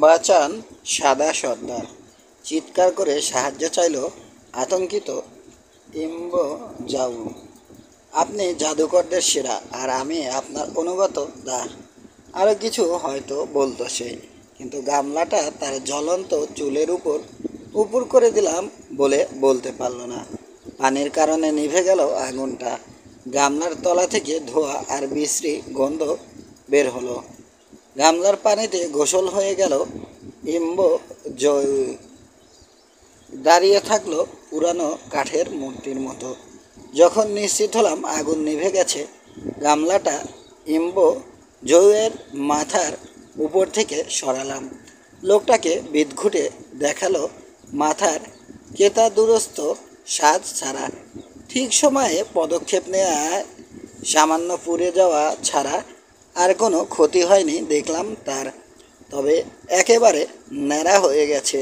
বাঁচান সাদা সর্দার। চিৎকার করে সাহায্য চাইল আতঙ্কিত ইম্বো যাও। আপনি জাদুকরদের সেরা আর আমি আপনার অনুগত দা। আরও কিছু হয়তো বলতো সে, কিন্তু গামলাটা তার জ্বলন্ত চুলের উপর উপুর করে দিলাম বলে বলতে পারল না। পানির কারণে নিভে গেল আগুনটা। গামলার তলা থেকে ধোঁয়া আর বিশ্রী গন্ধ বের হলো। গামলার পানিতে গোসল হয়ে গেল ইম্বো জয়। দাঁড়িয়ে থাকলো পুরানো কাঠের মূর্তির মতো। যখন নিশ্চিত হলাম আগুন নিভে গেছে, গামলাটা ইম্বো জয়ের মাথার উপর থেকে সরালাম। লোকটাকে বিদঘুটে দেখালো মাথার কেতা দুরস্ত সাজ ছাড়া। ঠিক সময়ে পদক্ষেপ নেওয়ায় সামান্য পুড়ে যাওয়া ছাড়া আর কোনো ক্ষতি হয়নি দেখলাম তার। তবে একেবারে ন্যাড়া হয়ে গেছে।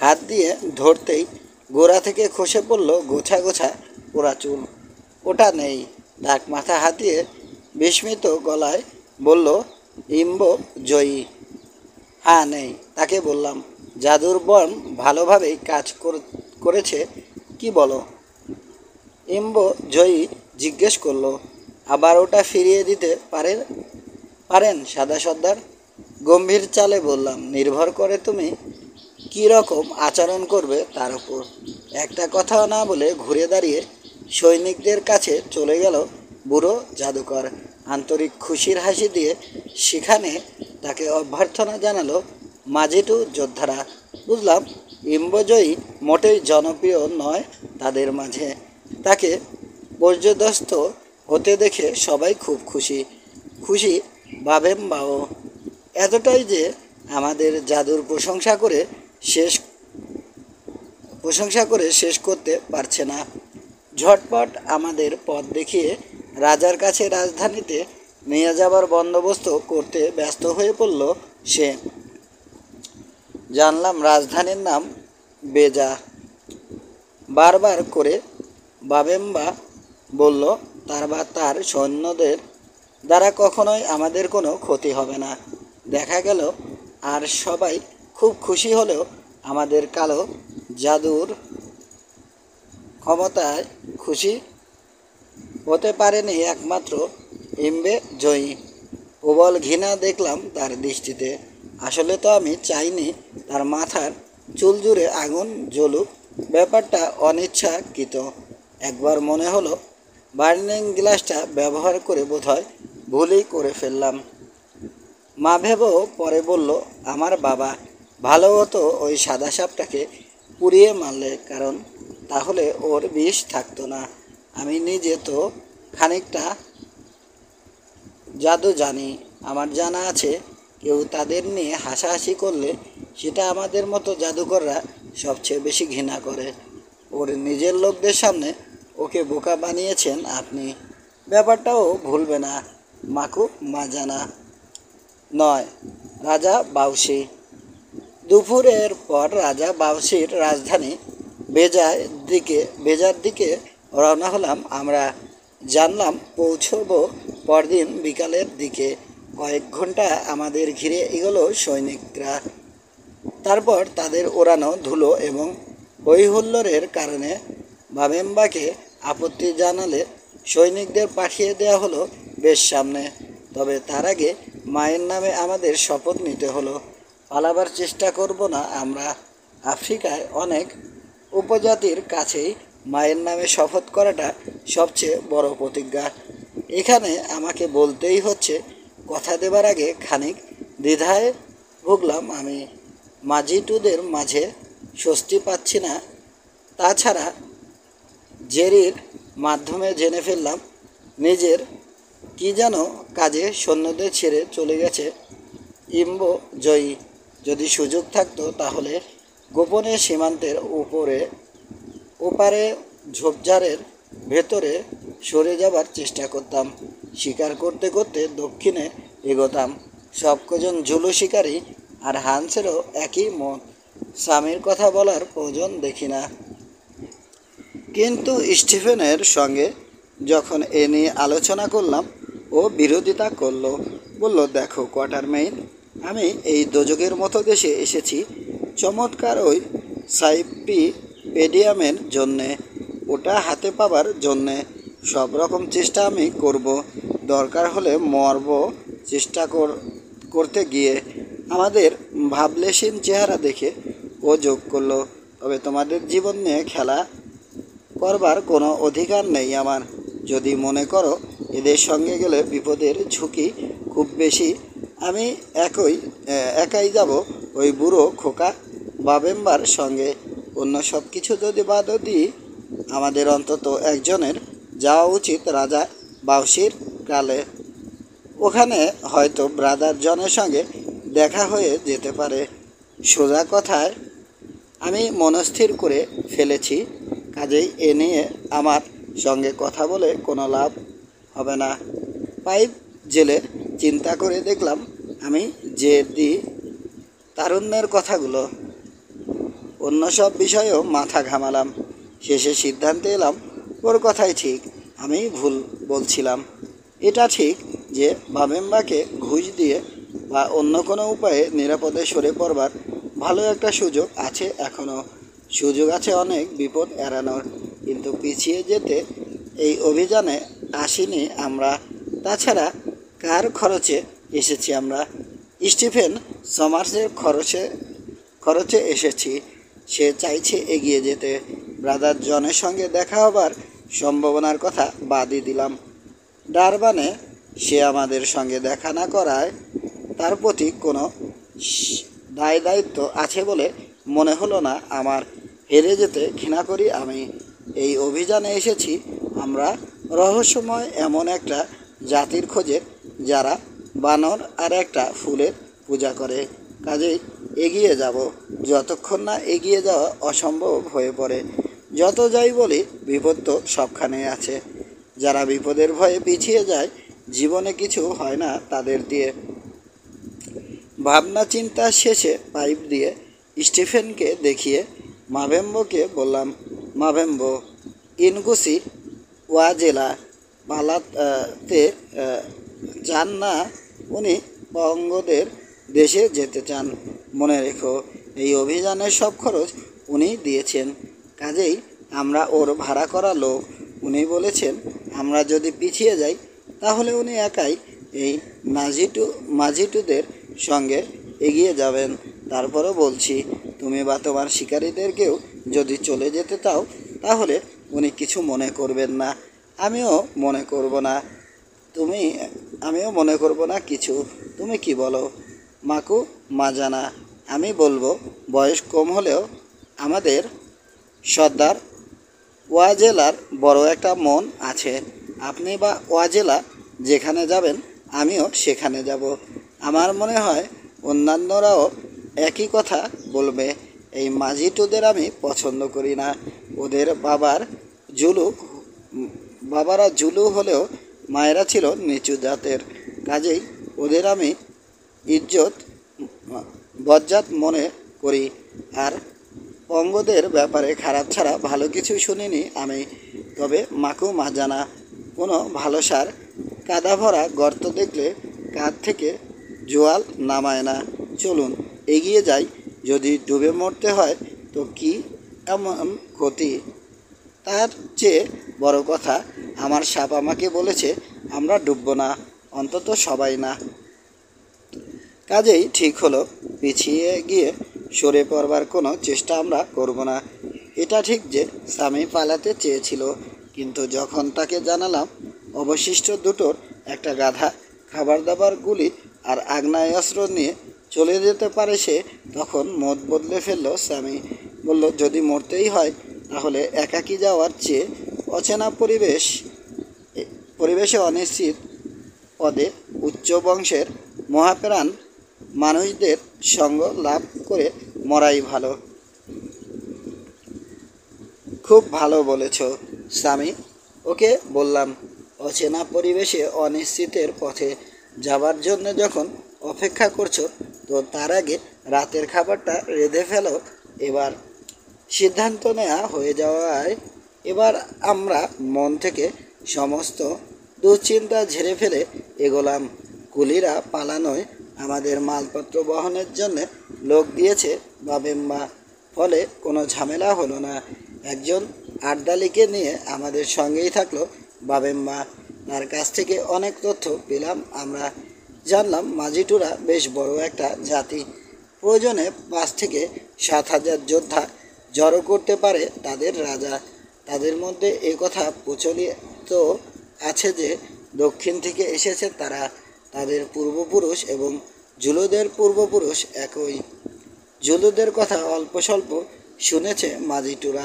হাত দিয়ে ধরতেই গোড়া থেকে খসে পড়ল গোছা গোছা পোড়া চুল। ওটা নেই। ডাক মাথা হাতিয়ে বিস্মিত গলায় বলল ইম্বো জয়ী। হ্যাঁ নেই। তাকে বললাম, জাদুর বন ভালোভাবেই কাজ করেছে কি বলো? ইম্বো জয়ী জিজ্ঞেস করলো, আবার ওটা ফিরিয়ে দিতে পারেন সাদা সর্দার? গম্ভীর চালে বললাম, নির্ভর করে তুমি কী রকম আচরণ করবে তার উপর। একটা কথাও না বলে ঘুরে দাঁড়িয়ে সৈনিকদের কাছে চলে গেল বুড়ো জাদুকর। আন্তরিক খুশির হাসি দিয়ে সেখানে তাকে অভ্যর্থনা জানালো মাজিটু যোদ্ধারা। বুঝলাম ইম্বজয়ী মোটেই জনপ্রিয় নয় তাদের মাঝে। তাকে পর্যদস্ত হতে দেখে সবাই খুব খুশি বাবেম্বাও। এতটাই যে আমাদের জাদুর প্রশংসা করে শেষ করতে পারছে না। ঝটপট আমাদের পথ দেখিয়ে রাজার কাছে রাজধানীতে নিয়ে যাবার বন্দোবস্ত করতে ব্যস্ত হয়ে পড়ল সে। জানলাম রাজধানীর নাম বেজা। বারবার করে বাবেম্বা বলল, তার সৈন্যদের দ্বারা কখনোই আমাদের কোনো ক্ষতি হবে না। দেখা গেল আর সবাই খুব খুশি হলেও আমাদের কালো জাদুর ক্ষমতায় খুশি হতে পারেনি একমাত্র ইম্বে জয়ী। প্রবল ঘৃণা দেখলাম তার দৃষ্টিতে। আসলে তো আমি চাইনি তার মাথার চুল জুড়ে আগুন জ্বলুক। ব্যাপারটা অনিচ্ছাকৃত। একবার মনে হলো বার্নিং গ্লাসটা ব্যবহার করে বোধহয় ভুলই করে ফেললাম। মা ভেবেও পরে বলল, আমার বাবা ভালো হতো ওই সাদা সাপটাকে পুড়িয়ে মারলে, কারণ তাহলে ওর বিষ থাকতো না। আমি নিজে তো খানিকটা জাদু জানি। আমার জানা আছে কেউ তাদের নিয়ে হাসাহাসি করলে সেটা আমাদের মতো জাদুকররা সবচেয়ে বেশি ঘৃণা করে। ওর নিজের লোকদের সামনে ওকে বোকা বানিয়েছেন আপনি। ব্যাপারটাও ভুলবে না মাকু মাজানা নয়, রাজা বাউসি। দুপুরের পর রাজা বাউসির রাজধানী বেজার দিকে রওনা হলাম আমরা। জানলাম পৌঁছব পরদিন বিকালের দিকে। কয়েক ঘন্টা আমাদের ঘিরে এগোলো সৈনিকরা। তারপর তাদের ওড়ানো ধুলো এবং হৈহুল্লোড়ের কারণে বাবেম্বাকে আপত্তি জানালে সৈনিকদের পাঠিয়ে দেওয়া হলো বেশ সামনে। তবে তার আগে মায়ের নামে আমাদের শপথ নিতে হলো। পালাবার চেষ্টা করব না আমরা। আফ্রিকায় অনেক উপজাতির কাছেই মায়ের নামে শপথ করাটা সবচেয়ে বড় প্রতিজ্ঞা। এখানে আমাকে বলতেই হচ্ছে, কথা দেবার আগে খানিক দ্বিধায় ভুগলাম আমি। মাজিটুদের মাঝে স্বস্তি পাচ্ছি না। তাছাড়া জেরির মাধ্যমে জেনে ফেললাম নিজের কি যেন কাজে সৈন্যদের ছেড়ে চলে গেছে ইম্বো জয়ী। যদি সুযোগ থাকতো তাহলে গোপনে সীমান্তের ওপারে ঝোপঝাড়ের ভেতরে সরে যাবার চেষ্টা করতাম। শিকার করতে করতে দক্ষিণে এগোতাম। সব কজন জুলু শিকারী আর হান্সেরও একই মত। স্বামীর কথা বলার প্রয়োজন দেখি না। কিন্তু স্টিফেনের সঙ্গে যখন এ নিয়ে আলোচনা করলাম ও বিরোধিতা করলো। বলল, দেখো কোয়ার্টারমেইন, আমি এই দোজকের মতো দেশে এসেছি চমৎকার ওই সাইপ্রিপেডিয়ামের জন্যে, ওটা হাতে পাবার জন্যে। সব রকম চেষ্টা আমি করব, দরকার হলে মরব চেষ্টা করতে গিয়ে। আমাদের ভাবলেশীন চেহারা দেখে ও যোগ করলো, তবে তোমাদের জীবন নিয়ে খেলা করবার কোনো অধিকার নেই আমার। যদি মনে করো এদের সঙ্গে গেলে বিপদের ঝুঁকি খুব বেশি, আমি একাই যাব ওই বুড়ো খোকা বাবেম্বার সঙ্গে। অন্য সব কিছু যদি বাদও দিই, আমাদের অন্তত একজনের যাওয়া উচিত রাজা বাউসির কালে। ওখানে হয়তো ব্রাদার জনের সঙ্গে দেখা হয়ে যেতে পারে। সোজা কথায় আমি মনস্থির করে ফেলেছি, কাজেই এ নিয়ে আমার সঙ্গে কথা বলে কোনো লাভ হবে না। পাইপ জেলে চিন্তা করে দেখলাম আমি যে তারুণ্যের কথাগুলো, অন্য সব বিষয়েও মাথা ঘামালাম। শেষে সিদ্ধান্তে এলাম ওর কথাই ঠিক, আমি ভুল বলছিলাম। এটা ঠিক যে বাবেম্বাকে ঘুষ দিয়ে বা অন্য কোনো উপায়ে নিরাপদে সরে পড়বার ভালো একটা সুযোগ আছে এখনও। সুযোগ আছে অনেক বিপদ এড়ানোর, কিন্তু পিছিয়ে যেতে এই অভিযানে আসিনি আমরা। তাছাড়া কার খরচে এসেছি আমরা? স্টিফেন সমার্সের খরচে এসেছি। সে চাইছে এগিয়ে যেতে। ব্রাদার জনের সঙ্গে দেখা হবার সম্ভাবনার কথা বাদই দিলাম। ডারবানে সে আমাদের সঙ্গে দেখা না করায় তার প্রতি কোনো দায় দায়িত্ব আছে বলে মনে হলো না আমার। হেরে যেতে ঘৃণা করি আমি। এই অভিযানে এসেছি আমরা রহস্যময় এমন একটা জাতির খোঁজে যারা বানর আর একটা ফুলের পূজা করে। কাজেই এগিয়ে যাব, যতক্ষণ না এগিয়ে যাওয়া অসম্ভব হয়ে পড়ে। যত যাই বলি, বিপদ তো সবখানেই আছে। যারা বিপদের ভয়ে পিছিয়ে যায়, জীবনে কিছু হয় না তাদের দিয়ে। ভাবনা চিন্তা শেষে পাইপ দিয়ে স্টিফেনকে দেখিয়ে মাভেম্বোকে বললাম, মাভেম্বো, ইনগুসি ওয়াজেলা পালাতে চান না, উনি পঙ্গদের দেশে যেতে চান। মনে রেখো, এই অভিযানের সব খরচ উনি দিয়েছেন, কাজেই আমরা ওর ভাড়া করা লোক। উনি বলেছেন আমরা যদি পিছিয়ে যাই তাহলে উনি একাই এই মাঝিটুদের সঙ্গে এগিয়ে যাবেন। তারপরও বলছি, তুমি বা তোমার শিকারীদেরকেও যদি চলে যেতে চাও তাহলে উনি কিছু মনে করবেন না, আমিও মনে করব না। আমিও মনে করব না কিছু। তুমি কি বলো মাকু মাজানা? আমি বলবো, বয়স কম হলেও আমাদের সর্দার ওয়াজেলার বড় একটা মন আছে। আপনি বা ওয়াজেলা যেখানে যাবেন আমিও সেখানে যাব। আমার মনে হয় অন্যান্যরাও একই কথা বলবে। এই মাঝিটুদের আমি পছন্দ করি না। ওদের বাবারা জুলু হলেও মায়েরা ছিল নিচু জাতের, কাজেই ওদের আমি ইজ্জত বজ্জাত মনে করি। আর পঙ্গদের ব্যাপারে খারাপ ছাড়া ভালো কিছু শুনিনি আমি। তবে মাকু মাজানা, কোনো ভালো সার কাদা ভরা গর্ত দেখলে কাঁধ থেকে জোয়াল নামায় না। চলুন এগিয়ে যাই, যদি ডুবে মরতে হয় তো কি এমন ক্ষতি? তার চেয়ে বড় কথা, আমার সাপ আমাকে বলেছে আমরা ডুববো না, অন্তত সবাই না। কাজেই ঠিক হলো, পিছিয়ে গিয়ে সরে পড়বার কোনো চেষ্টা আমরা করব না। এটা ঠিক যে স্বামী পালাতে চেয়েছিল, কিন্তু যখন তাকে জানালাম অবশিষ্ট দুটোর একটা গাধা খাবার দাবার গুলি আর আগ্নেয়াস্ত্র নিয়ে চলে যেতে পারে সে, তখন মত বদলে ফেললো স্বামী। বলল, যদি মরতেই হয় তাহলে একাকী যাওয়ার চেয়ে অচেনা পরিবেশে অনিশ্চিত পদে উচ্চ বংশের মহাপ্রাণ মানুষদের সঙ্গ লাভ করে মরাই ভালো। খুব ভালো বলেছ স্বামী, ওকে বললাম। অচেনা পরিবেশে অনিশ্চিতের পথে যাবার জন্য যখন অপেক্ষা করছো, তো তার আগে রাতের খাবারটা রেঁধে ফেলো। এবার সিদ্ধান্ত নেওয়া হয়ে যাওয়ায় এবার আমরা মন থেকে সমস্ত দুশ্চিন্তা ঝেড়ে ফেলে এগোলাম। কুলিরা পালানোয় আমাদের মালপত্র বহনের জন্য লোক দিয়েছে বাবেম্মা, ফলে কোনো ঝামেলা হলো না। একজন আর্দালিকে নিয়ে আমাদের সঙ্গেই থাকলো বাবেম্মা। তার কাছ থেকে অনেক তথ্য পেলাম। আমরা জানলাম মাঝিটুরা বেশ বড় একটা জাতি। প্রয়োজনে 5,000 থেকে 7,000 যোদ্ধা জড়ো করতে পারে তাদের রাজা। তাদের মধ্যে কথা প্রচলিত আছে যে দক্ষিণ থেকে এসেছে তারা। তাদের পূর্বপুরুষ এবং জুলুদের পূর্বপুরুষ একই। জুলুদের কথা অল্প স্বল্প শুনেছে মাঝিটুরা।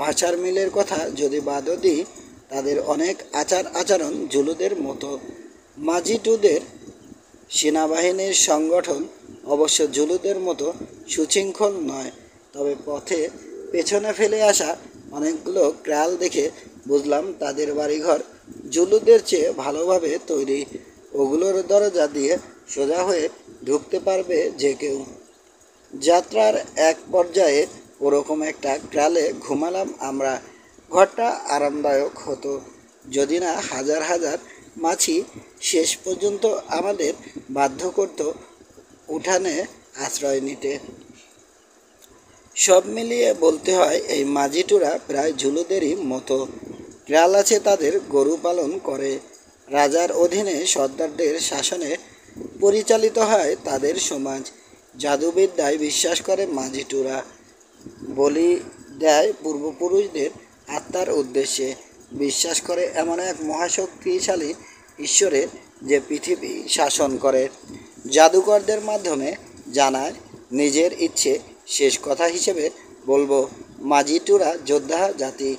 ভাষার মিলের কথা যদি বাদও দিই, তাদের অনেক আচার আচরণ জুলুদের মতো। মাঝিটুদের সেনাবাহিনীর সংগঠন অবশ্য জুলুদের মতো সুশৃঙ্খল নয়, তবে পথে পেছনে ফেলে আসা অনেকগুলো ক্রাল দেখে বুঝলাম তাদের বাড়িঘর জুলুদের চেয়ে ভালোভাবে তৈরি। ওগুলোর দরজা দিয়ে সোজা হয়ে ঢুকতে পারবে যে কেউ। যাত্রার এক পর্যায়ে ওরকম একটা ক্রালে ঘুমালাম আমরা। ঘরটা আরামদায়ক হতো যদি না হাজার হাজার মাছি শেষ পর্যন্ত আমাদের বাধ্য করত উঠানে আশ্রয় নিতে। সব মিলিয়ে বলতে হয় এই মাঝিটুরা প্রায় জুলুদেরই মতো। ক্রাল আছে তাদের, গরু পালন করে। রাজার অধীনে সর্দারদের শাসনে পরিচালিত হয় তাদের সমাজ। জাদুবিদ্যায় বিশ্বাস করে মাঝিটুরা। বলি দেয় পূর্বপুরুষদের আত্মার উদ্দেশ্যে। বিশ্বাস করে এমন এক মহাশক্তিশালী ঈশ্বরে যে পৃথিবী শাসন করে। জাদুকরদের মাধ্যমে জানায় নিজের ইচ্ছে। শেষ কথা হিসেবে বলবো, মাঝিটুরা যোদ্ধা জাতি।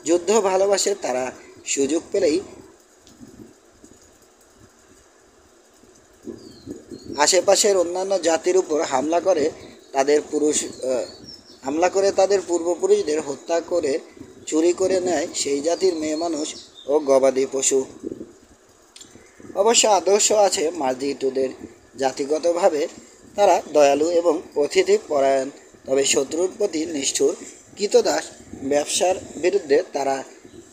যুদ্ধ ভালোবাসে তারা। সুযোগ পেলেই আশেপাশের অন্যান্য জাতির উপর হামলা করে তাদের পূর্বপুরুষদের হত্যা করে চুরি করে নেয় সেই জাতির মেয়ে মানুষ ও গবাদি পশু। অবশ্য আদর্শ আছে মাঝিটুদের। জাতিগতভাবে তারা দয়ালু এবং অতিথি পরায়ণ, তবে শত্রুর প্রতি নিষ্ঠুর। কৃতদাস ব্যবসার বিরুদ্ধে তারা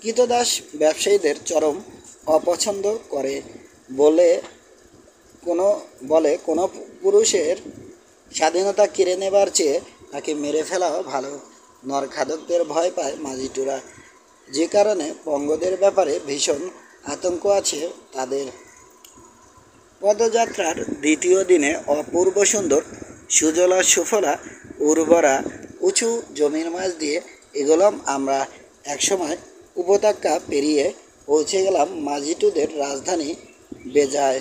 কৃতদাস ব্যবসায়ীদের চরম অপছন্দ করে। কোনো পুরুষের স্বাধীনতা কেড়ে নেবার চেয়ে তাকে মেরে ফেলাও ভালো। নরখাদকদের ভয় পায় মাঝিটুরা, যে কারণে পঙ্গদের ব্যাপারে ভীষণ আতঙ্ক আছে তাদের। পদযাত্রার দ্বিতীয় দিনে অপূর্ব সুন্দর সুজলা সুফলা উর্বরা উঁচু জমির মাঝ দিয়ে এগোলাম আমরা। একসময় উপত্যকা পেরিয়ে পৌঁছে গেলাম মাঝিটুদের রাজধানী বেজায়।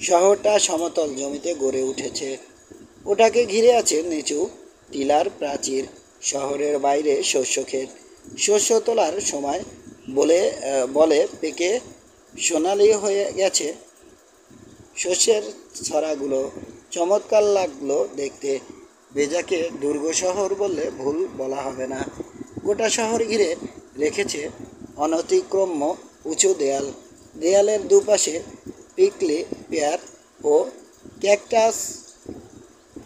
শহরটা সমতল জমিতে গড়ে উঠেছে। ওটাকে ঘিরে আছে নিচু টিলার প্রাচীর। শহরের বাইরে শস্যক্ষেত। শস্য তোলার সময় বলে পেকে সোনালি হয়ে গেছে শস্যের ছড়াগুলো। চমৎকার লাগলো দেখতে। বেজাকে দুর্গ শহর বললে ভুল বলা হবে না। গোটা শহর ঘিরে রেখেছে অনতিক্রম্য উঁচু দেয়াল। দেয়ালের দুপাশে পিকলি, পেয়ার ও ক্যাকটাস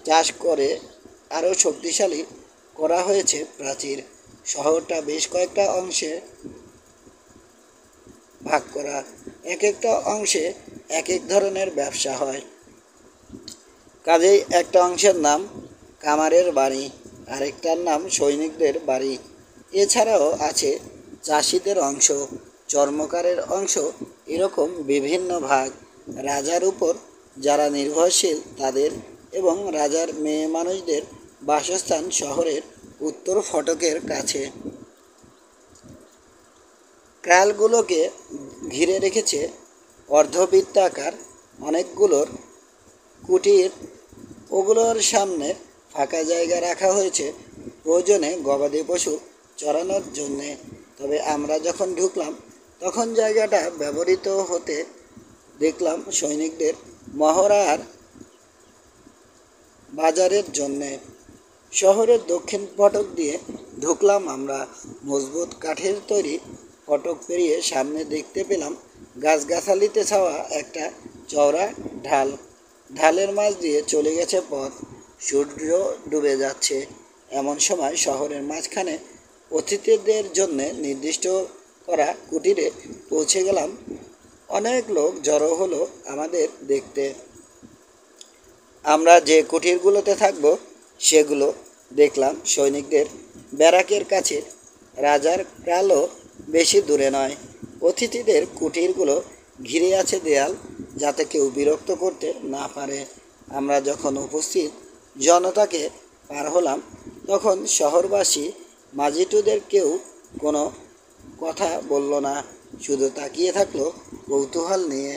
চাষ করে আরও শক্তিশালী করা হয়েছে প্রাচীর। শহরটা বেশ কয়েকটা অংশে ভাগ করা। এক একটা অংশে এক এক ধরনের ব্যবসা হয়। কাজেই একটা অংশের নাম কামারের বাড়ি, আরেকটার নাম সৈনিকদের বাড়ি। এছাড়াও আছে চাষিদের অংশ, চর্মকারের অংশ, এরকম বিভিন্ন ভাগ। রাজার উপর যারা নির্ভরশীল তাদের এবং রাজার মেয়ে মানুষদের বাসস্থান শহরের উত্তর ফটকের কাছে। ক্রালগুলোকে ঘিরে রেখেছে অর্ধবৃত্তাকার অনেকগুলোর কুটির। ওগুলোর সামনে ফাঁকা জায়গা রাখা হয়েছে প্রয়োজনে গবাদি পশু চরানোর জন্যে। তবে আমরা যখন ঢুকলাম তখন জায়গাটা ব্যবহৃত হতে দেখলাম সৈনিকদের মহড়া আর বাজারের জন্যে। শহরের দক্ষিণ ফটক দিয়ে ঢুকলাম আমরা। মজবুত কাঠের তৈরি ফটক পেরিয়ে সামনে দেখতে পেলাম গাছগাছালিতে ছাওয়া একটা চওড়া ঢাল। ঢালের মাঝ দিয়ে চলে গেছে পথ। সূর্য ডুবে যাচ্ছে। এমন সময় শহরের মাঝখানে অতিথিদের জন্য নির্দিষ্ট করা কুটিরে পৌঁছে গেলাম। অনেক লোক জড়ো হলো আমাদের দেখতে। আমরা যে কুটিরগুলোতে থাকব সেগুলো দেখলাম সৈনিকদের ব্যারাকের কাছে। রাজার প্রালও বেশি দূরে নয়। অতিথিদের কুটিরগুলো ঘিরে আছে দেয়াল, যাতে কেউ বিরক্ত করতে না পারে। আমরা যখন উপস্থিত জনতাকে পার হলাম, তখন শহরবাসী মাজিটুদের কেউ কোনো কথা বলল না, শুধু তাকিয়ে থাকলো কৌতূহল নিয়ে।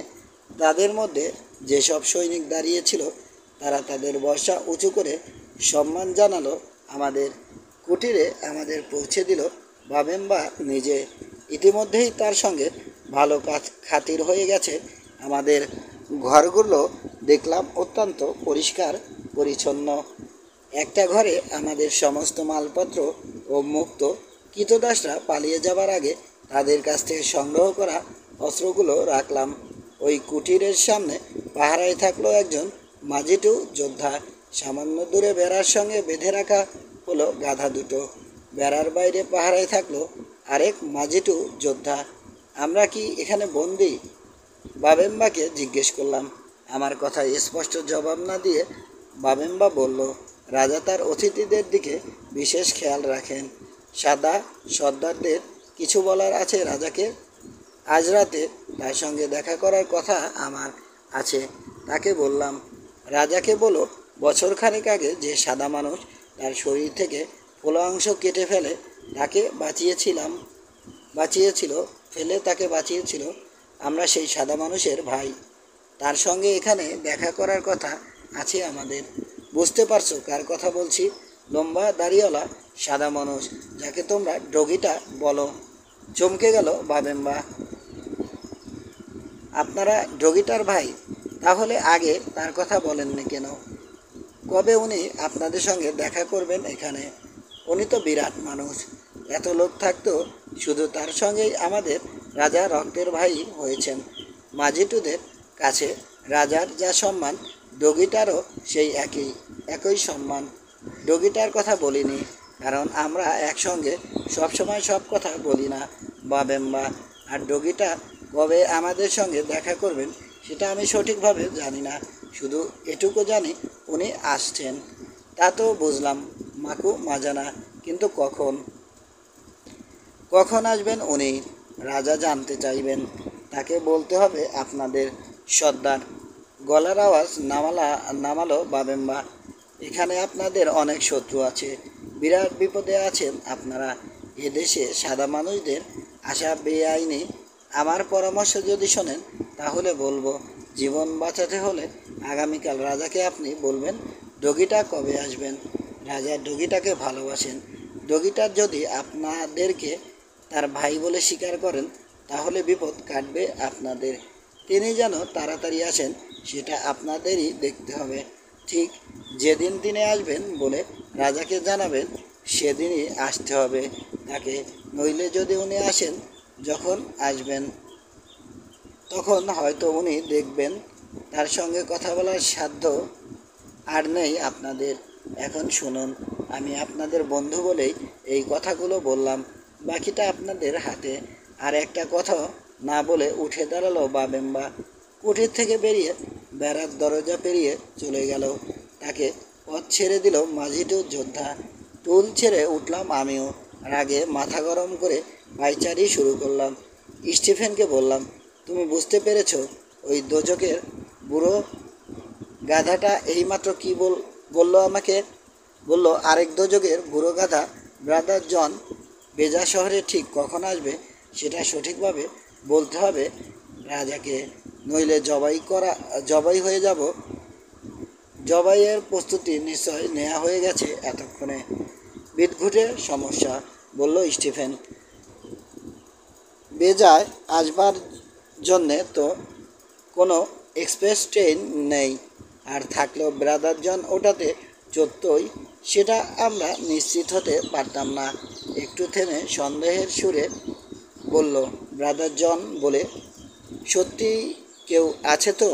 তাদের মধ্যে যেসব সৈনিক দাঁড়িয়েছিল তারা তাদের বর্শা উঁচু করে সম্মান জানালো। আমাদের কুটিরে আমাদের পৌঁছে দিল বাবেম্বা নিজে। ইতিমধ্যেই তার সঙ্গে ভালো খাতির হয়ে গেছে। আমাদের ঘরগুলো দেখলাম অত্যন্ত পরিষ্কার পরিচ্ছন্ন। একটা ঘরে আমাদের সমস্ত মালপত্র ও মুক্ত কৃতদাসরা পালিয়ে যাবার আগে তাদের কাছ থেকে সংগ্রহ করা অস্ত্রগুলো রাখলাম। ওই কুটিরের সামনে পাহারায় থাকলো একজন মাজিটু যোদ্ধা। সামান্য দূরে বেড়ার সঙ্গে বেঁধে রাখা হলো গাধা দুটো। বেড়ার বাইরে পাহারায় থাকলো আরেক মাজিটু যোদ্ধা। আমরা কি এখানে বন্দি? বাবেম্বাকে জিজ্ঞেস করলাম। আমার কথা স্পষ্ট জবাব না দিয়ে বাবেম্বা বলল, রাজা তার অতিথিদের দিকে বিশেষ খেয়াল রাখেন। সাদা সর্দারদের কিছু বলার আছে রাজাকে। আজ রাতে তার সঙ্গে দেখা করার কথা আমার আছে। তাকে বললাম, রাজাকে বলো বছরখানেক আগে যে সাদা মানুষ তার শরীর থেকে ফোলা অংশ কেটে ফেলে তাকে বাঁচিয়েছিল, আমরা সেই সাদা মানুষের ভাই। তার সঙ্গে এখানে দেখা করার কথা আছে আমাদের। বুঝতে পারছো কার কথা বলছি? লম্বা দাড়িওয়ালা সাদা মানুষ, যাকে তোমরা ডগিটা বলো। চমকে গেল বাবেম্বা। আপনারা ডগিটার ভাই? তাহলে আগে তার কথা বলেননি কেন? কবে উনি আপনাদের সঙ্গে দেখা করবেন এখানে? উনি তো বিরাট মানুষ। এত লোক থাকতেও শুধু তার সঙ্গেই আমাদের রাজা রক্তের ভাই হয়েছেন। মাজিটুদের কাছে রাজার যা সম্মান, ডগিটারও সেই একই সম্মান। ডগিটার কথা বলিনি, কারণ আমরা একসঙ্গে সবসময় সব কথা বলি না বাবেম্বা। আর ডগিটা কবে আমাদের সঙ্গে দেখা করবেন সেটা আমি সঠিকভাবে জানি না। শুধু এটুকু জানি উনি আসছেন। তা তো বুঝলাম মাকু মাজানা, কিন্তু কখন আসবেন উনি? রাজা জানতে চাইবেন। তাকে বলতে হবে আপনাদের সর্দার। গলার আওয়াজ নামালো বাবেম্বা। এখানে আপনাদের অনেক শত্রু আছে, বিরাট বিপদে আছেন আপনারা। এদেশে সাদা মানুষদের আসা বেআইনি। আমার পরামর্শ যদি শোনেন তাহলে বলবো, জীবন বাঁচাতে হলে আগামীকাল রাজাকে আপনি বলবেন ডগিটা কবে আসবেন। রাজা ডগিটাকে ভালোবাসেন। ডগিটার যদি আপনাদেরকে তার ভাই বলে স্বীকার করেন তাহলে বিপদ কাটবে আপনাদের। তিনি যেন তাড়াতাড়ি আসেন সেটা আপনাদেরই দেখতে হবে। ঠিক যেদিন তিনি আসবেন বলে রাজাকে জানাবেন, সেদিনই আসতে হবে তাকে। নইলে যদি উনি আসেন যখন আসবেন, তখন হয়তো উনি দেখবেন তার সঙ্গে কথা বলার সাধ্য আর নেই আপনাদের। এখন শুনুন, আমি আপনাদের বন্ধু বলেই এই কথাগুলো বললাম, বাকিটা আপনাদের হাতে। আর একটা কথা না বলে উঠে দাঁড়ালো বাবেম্বা। কুটির থেকে বেরিয়ে বেড়ার দরজা পেরিয়ে চলে গেল। তাকে পথ ছেড়ে দিল মাজিটু যোদ্ধা। টুল ছেড়ে উঠলাম আমিও। রাগে মাথা গরম করে পায়চারি শুরু করলাম। স্টিফেনকে বললাম, তুমি বুঝতে পেরেছো ওই দোজকের বুড়ো গাধাটা এইমাত্র কি বললো আমাকে? বলল আরেক দোজকের বুড়ো গাধা ব্রাদার জন বেজা শহরে ঠিক কখন আসবে সেটা সঠিকভাবে বলতে হবে রাজাকে, নইলে জবাই হয়ে যাব। জবাইয়ের প্রস্তুতি নিশ্চয় নেওয়া হয়ে গেছে এতক্ষণে। বিদঘুটে সমস্যা, বলল স্টিফেন। বেজায় আসবার জন্যে তো কোনো এক্সপ্রেস ট্রেন নেই, আর থাকলেও ব্রাদার জন ওটাতে চড়তই সেটা আমরা নিশ্চিত হতে পারতাম না। একটু থেমে সন্দেহের সুরে বলল, ব্রাদার জন বলে সত্যি কেউ আছে তো?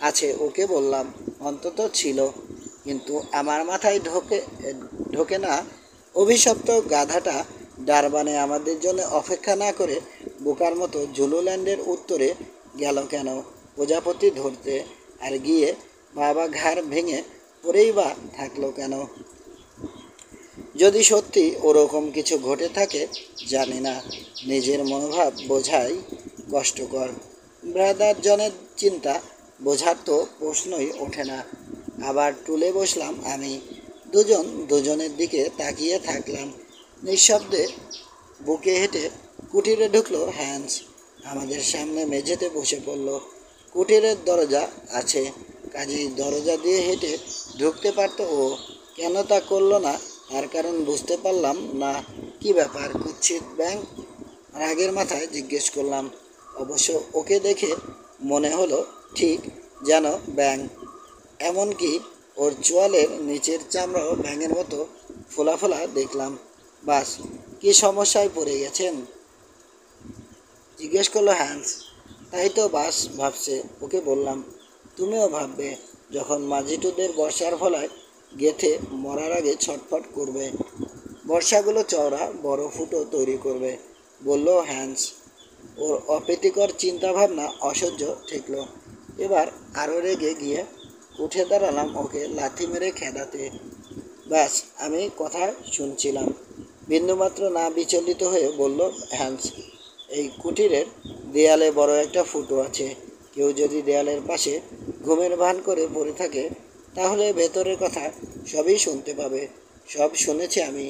আছে, ওকে বললাম, অন্তত ছিল। কিন্তু আমার মাথায় ঢোকে না, অভিশপ্ত গাধাটা ডারবানে আমাদের জন্য অপেক্ষা না করে বোকার মতো জুলুল্যান্ডের উত্তরে গেল কেন প্রজাপতি ধরতে, আর গিয়ে বাবা ঘাড় ভেঙে পড়েই বা থাকলো কেন? যদি সত্যি ওরকম কিছু ঘটে থাকে, জানি না, নিজের মনোভাব বোঝাই কষ্টকর। ব্রাদার জনের চিন্তা বোঝার তো প্রশ্নই ওঠে না। আবার টুলে বসলাম আমি। দুজন দুজনের দিকে তাকিয়ে থাকলাম নিঃশব্দে। বুকে হেঁটে কুটিরে ঢুকলো হ্যান্স। আমাদের সামনে মেঝেতে বসে পড়ল। কুটিরের দরজা আছে, কাজেই দরজা দিয়ে হেঁটে ঢুকতে পারত ও। কেন তা করলো না, তার কারণ বুঝতে পারলাম না। কি ব্যাপার, কুৎসিত ব্যাঙ? রাগের মাথায় জিজ্ঞেস করলাম। অবশ্য ওকে দেখে মনে হলো ঠিক যেন ব্যাঙ। এমনকি ওর চোয়ালের নিচের চামড়াও ব্যাঙের মতো ফোলা ফোলা দেখলাম। বাস, কি সমস্যায় পড়ে গেছেন? জিজ্ঞেস করলো হ্যান্স। তাই তো বাস ভাবছে, ওকে বললাম। তুমিও ভাববে, যখন মাঝিটুদের বর্ষার ফলায় গেথে মরার আগে ছটফট করবে। বর্ষাগুলো চওড়া বড় ফুটো তৈরি করবে, বলল হ্যান্স। ওর অপ্রীতিকর চিন্তাভাবনা অসহ্য ঠেকল। এবার আরও রেগে গিয়ে উঠে দাঁড়ালাম ওকে লাথি মেরে খেদাতে। ব্যাস, আমি কথা শুনছিলাম। বিন্দুমাত্র না বিচলিত হয়ে বলল হ্যান্স, এই কুটিরের দেয়ালে বড় একটা ফুটো আছে। কেউ যদি দেয়ালের পাশে ঘুমের ভান করে পড়ে থাকে, তাহলে ভেতরের কথা সবই শুনতে পাবে। সব শুনেছি আমি।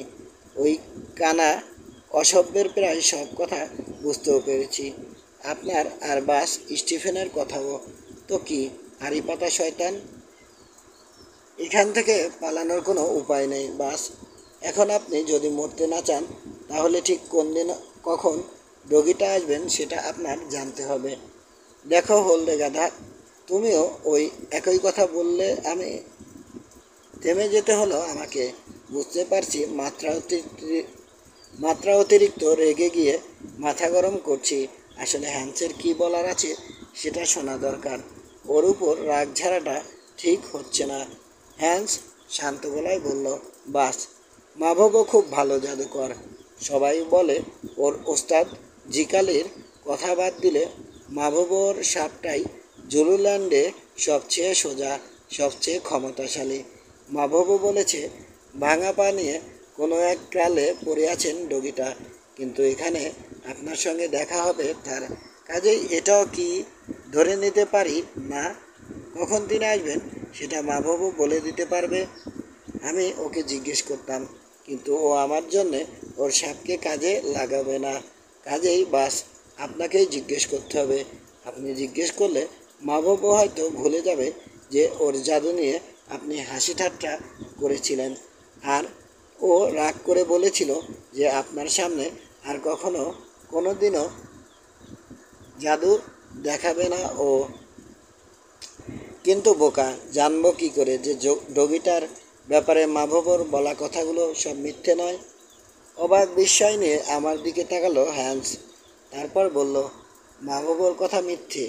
ওই কানা অসভ্যের প্রায় সব কথা বুঝতেও পেরেছি। আপনার আর বাস স্টিফেনের কথাও। তো কি, হাড়ি পাতা শয়তান? এখান থেকে পালানোর কোনো উপায় নেই বাস। এখন আপনি যদি মরতে না চান, তাহলে ঠিক কোন দিন কখন ডগিটা আসবেন সেটা আপনার জানতে হবে। দেখো হলদে গাধা, তুমিও ওই একই কথা বললে। আমি থেমে যেতে হলো আমাকে। বুঝতে পারছি মাত্রা অতিরিক্ত রেগে গিয়ে মাথা গরম করছি। আসলে হ্যান্সের কি বলার আছে সেটা শোনা দরকার। ওর উপর রাগ ঝাড়াটা ঠিক হচ্ছে না। হ্যান্স শান্ত গলায় বলল, বাস, মাভবও খুব ভালো জাদুকর। সবাই বলে ওর ওস্তাদ জিকালির কথা বাদ দিলে মাভবর সাপটাই জুলুল্যান্ডে সবচেয়ে সোজা, সবচেয়ে ক্ষমতাশালী। মাভবও বলেছে ভাঙা পা নিয়ে কোনো এক কালে পড়ে আছেন ডগিটা, কিন্তু এখানে আপনার সঙ্গে দেখা হবে তার। কাজেই এটাও কি ধরে নিতে পারি না? কখন তিনি আসবেন সেটা মাভবও বলে দিতে পারবে। আমি ওকে জিজ্ঞেস করতাম, কিন্তু ও আমার জন্যে ওর সাপকে কাজে লাগাবে না। কাজেই বাস, আপনাকেই জিজ্ঞেস করতে হবে। আপনি জিজ্ঞেস করলে মাভবও হয়তো ভুলে যাবে যে ওর জাদু নিয়ে আপনি হাসি ঠাট্টা করেছিলেন। আর ও রাগ করে বলেছিল যে আপনার সামনে আর কখনো কোনো দিনও জাদু দেখাবে না ও। কিন্তু বোকা, জানবো কী করে যে ডগিটার ব্যাপারে মাভবর বলা কথাগুলো সব মিথ্যে নয়? অবাক বিস্ময় নিয়ে আমার দিকে তাকালো হ্যান্স। তারপর বলল, মাভবর কথা মিথ্যে?